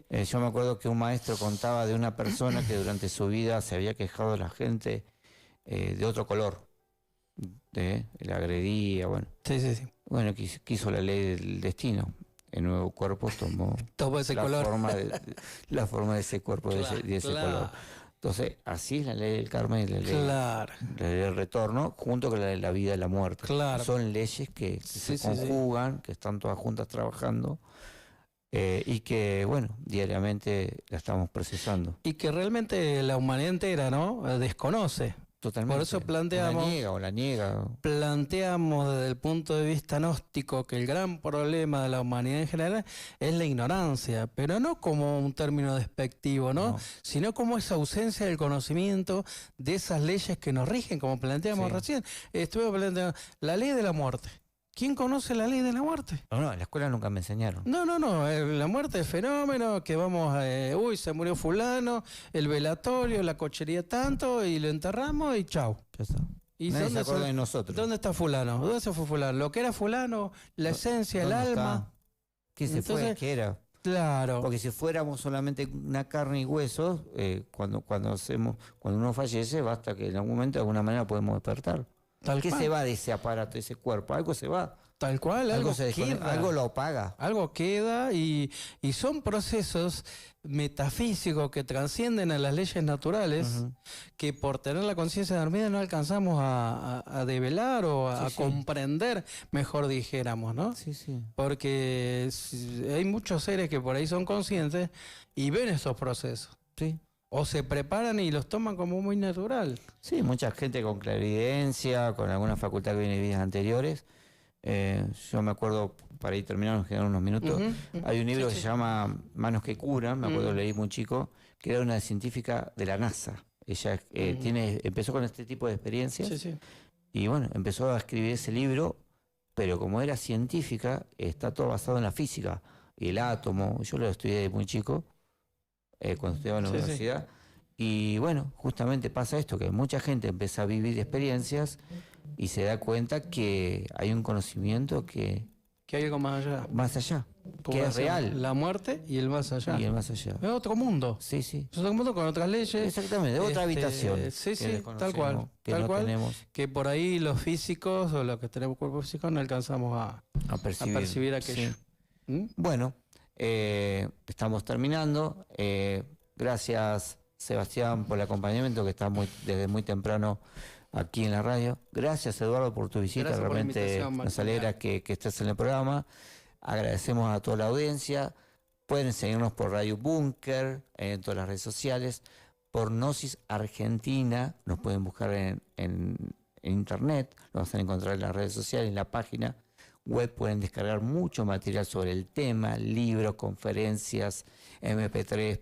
Yo me acuerdo que un maestro contaba de una persona que durante su vida se había quejado de la gente de otro color. La agredía, bueno. Sí. Bueno, quiso la ley del destino. El nuevo cuerpo tomó ese color. La forma de ese cuerpo, de ese color. Entonces, así es la ley del karma y la ley del retorno, junto con la de la vida y la muerte. Claro. Son leyes que se conjugan, que están todas juntas trabajando y que, bueno, diariamente la estamos procesando. Y que realmente la humanidad entera, ¿no? Desconoce. Totalmente. Por eso planteamos, la niega. Planteamos desde el punto de vista gnóstico que el gran problema de la humanidad en general es la ignorancia, pero no como un término despectivo, ¿no? Sino como esa ausencia del conocimiento de esas leyes que nos rigen, como planteamos recién. Estuve planteando la ley de la muerte. ¿Quién conoce la ley de la muerte? No, en la escuela nunca me enseñaron. No. La muerte es fenómeno, que vamos, se murió fulano, el velatorio, la cochería tanto, y lo enterramos y chau. ¿Y nadie se acuerda de nosotros. ¿Dónde está fulano? ¿Dónde se fue fulano? Lo que era fulano, la esencia, el alma. ¿Qué se fue? ¿Qué era? Claro. Porque si fuéramos solamente una carne y huesos, cuando uno fallece, basta que en algún momento de alguna manera podemos despertar. ¿Qué se va de ese aparato, de ese cuerpo? Algo se va. Tal cual, algo queda. Algo lo apaga. Algo queda y son procesos metafísicos que trascienden a las leyes naturales, que por tener la conciencia dormida no alcanzamos a develar o a comprender, mejor dijéramos, ¿no? Sí. Porque hay muchos seres que por ahí son conscientes y ven esos procesos. Sí. O se preparan y los toman como muy natural. Sí, mucha gente con clarividencia, con alguna facultad que viene de vidas anteriores. Yo me acuerdo, para ir terminando, nos quedan unos minutos, hay un libro que se llama Manos que curan, me acuerdo, leí muy chico, que era una científica de la NASA. Ella empezó con este tipo de experiencias y bueno, empezó a escribir ese libro, pero como era científica, está todo basado en la física y el átomo. Yo lo estudié de muy chico. Cuando estudiaba en la universidad. Y bueno, justamente pasa esto, que mucha gente empieza a vivir experiencias y se da cuenta que hay un conocimiento que hay algo más allá. Más allá, que es real. La muerte y el más allá. Y el más allá. Es otro mundo. Sí. Es otro mundo con otras leyes. Exactamente, otra habitación. Sí, tal cual. Tal cual. Tenemos. Que por ahí los físicos o los que tenemos cuerpo físico no alcanzamos a percibir aquello. Bueno. Estamos terminando. Gracias, Sebastián, por el acompañamiento, que está desde muy temprano aquí en la radio. Gracias, Eduardo, por tu visita. Gracias. Realmente por nos alegra que estés en el programa. Agradecemos a toda la audiencia. Pueden seguirnos por Radio Búnker, en todas las redes sociales. Por Gnosis Argentina, nos pueden buscar en internet. Lo van a encontrar en las redes sociales, en la página web. Pueden descargar mucho material sobre el tema, libros, conferencias, MP3,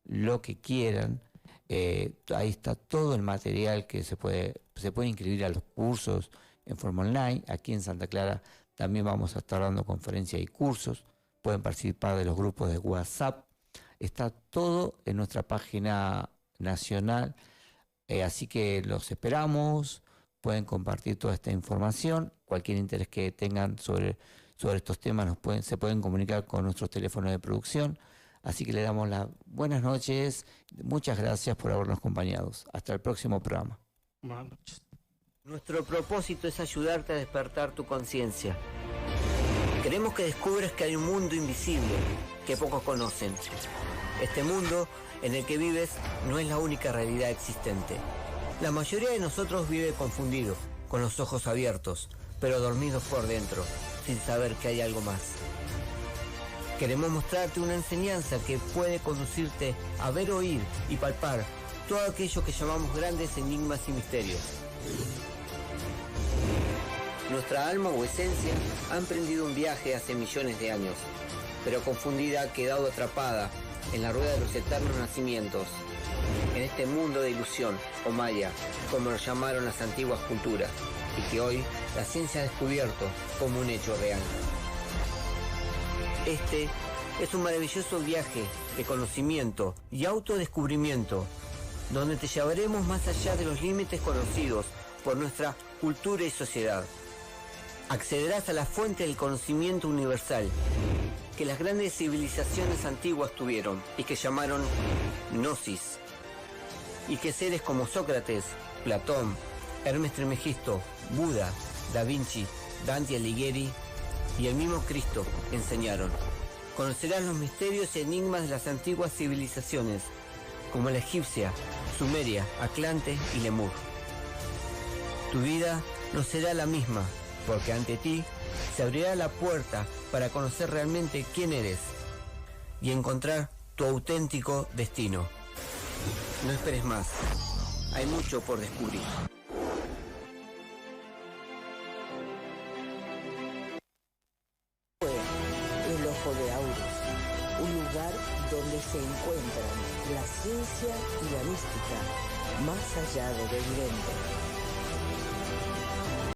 lo que quieran. Ahí está todo el material que se puede inscribir a los cursos en forma online. Aquí en Santa Clara también vamos a estar dando conferencias y cursos. Pueden participar de los grupos de WhatsApp. Está todo en nuestra página nacional. Así que los esperamos. Pueden compartir toda esta información. Cualquier interés que tengan sobre estos temas se pueden comunicar con nuestros teléfonos de producción. Así que le damos las buenas noches. Muchas gracias por habernos acompañado. Hasta el próximo programa. Buenas noches. Nuestro propósito es ayudarte a despertar tu conciencia. Queremos que descubras que hay un mundo invisible que pocos conocen. Este mundo en el que vives no es la única realidad existente. La mayoría de nosotros vive confundido, con los ojos abiertos, pero dormidos por dentro, sin saber que hay algo más. Queremos mostrarte una enseñanza que puede conducirte a ver, oír y palpar todo aquello que llamamos grandes enigmas y misterios. Nuestra alma o esencia ha emprendido un viaje hace millones de años, pero confundida ha quedado atrapada en la rueda de los eternos nacimientos, en este mundo de ilusión, o maya, como lo llamaron las antiguas culturas, y que hoy la ciencia ha descubierto como un hecho real. Este es un maravilloso viaje de conocimiento y autodescubrimiento, donde te llevaremos más allá de los límites conocidos por nuestra cultura y sociedad. Accederás a la fuente del conocimiento universal que las grandes civilizaciones antiguas tuvieron y que llamaron Gnosis, y que seres como Sócrates, Platón, Hermes Trismegisto, Buda, Da Vinci, Dante Alighieri y el mismo Cristo enseñaron. Conocerás los misterios y enigmas de las antiguas civilizaciones, como la egipcia, Sumeria, Atlante y Lemur. Tu vida no será la misma, porque ante ti se abrirá la puerta para conocer realmente quién eres y encontrar tu auténtico destino. No esperes más, hay mucho por descubrir. El Ojo de Aurus, un lugar donde se encuentran la ciencia y la mística, más allá de lo evidente.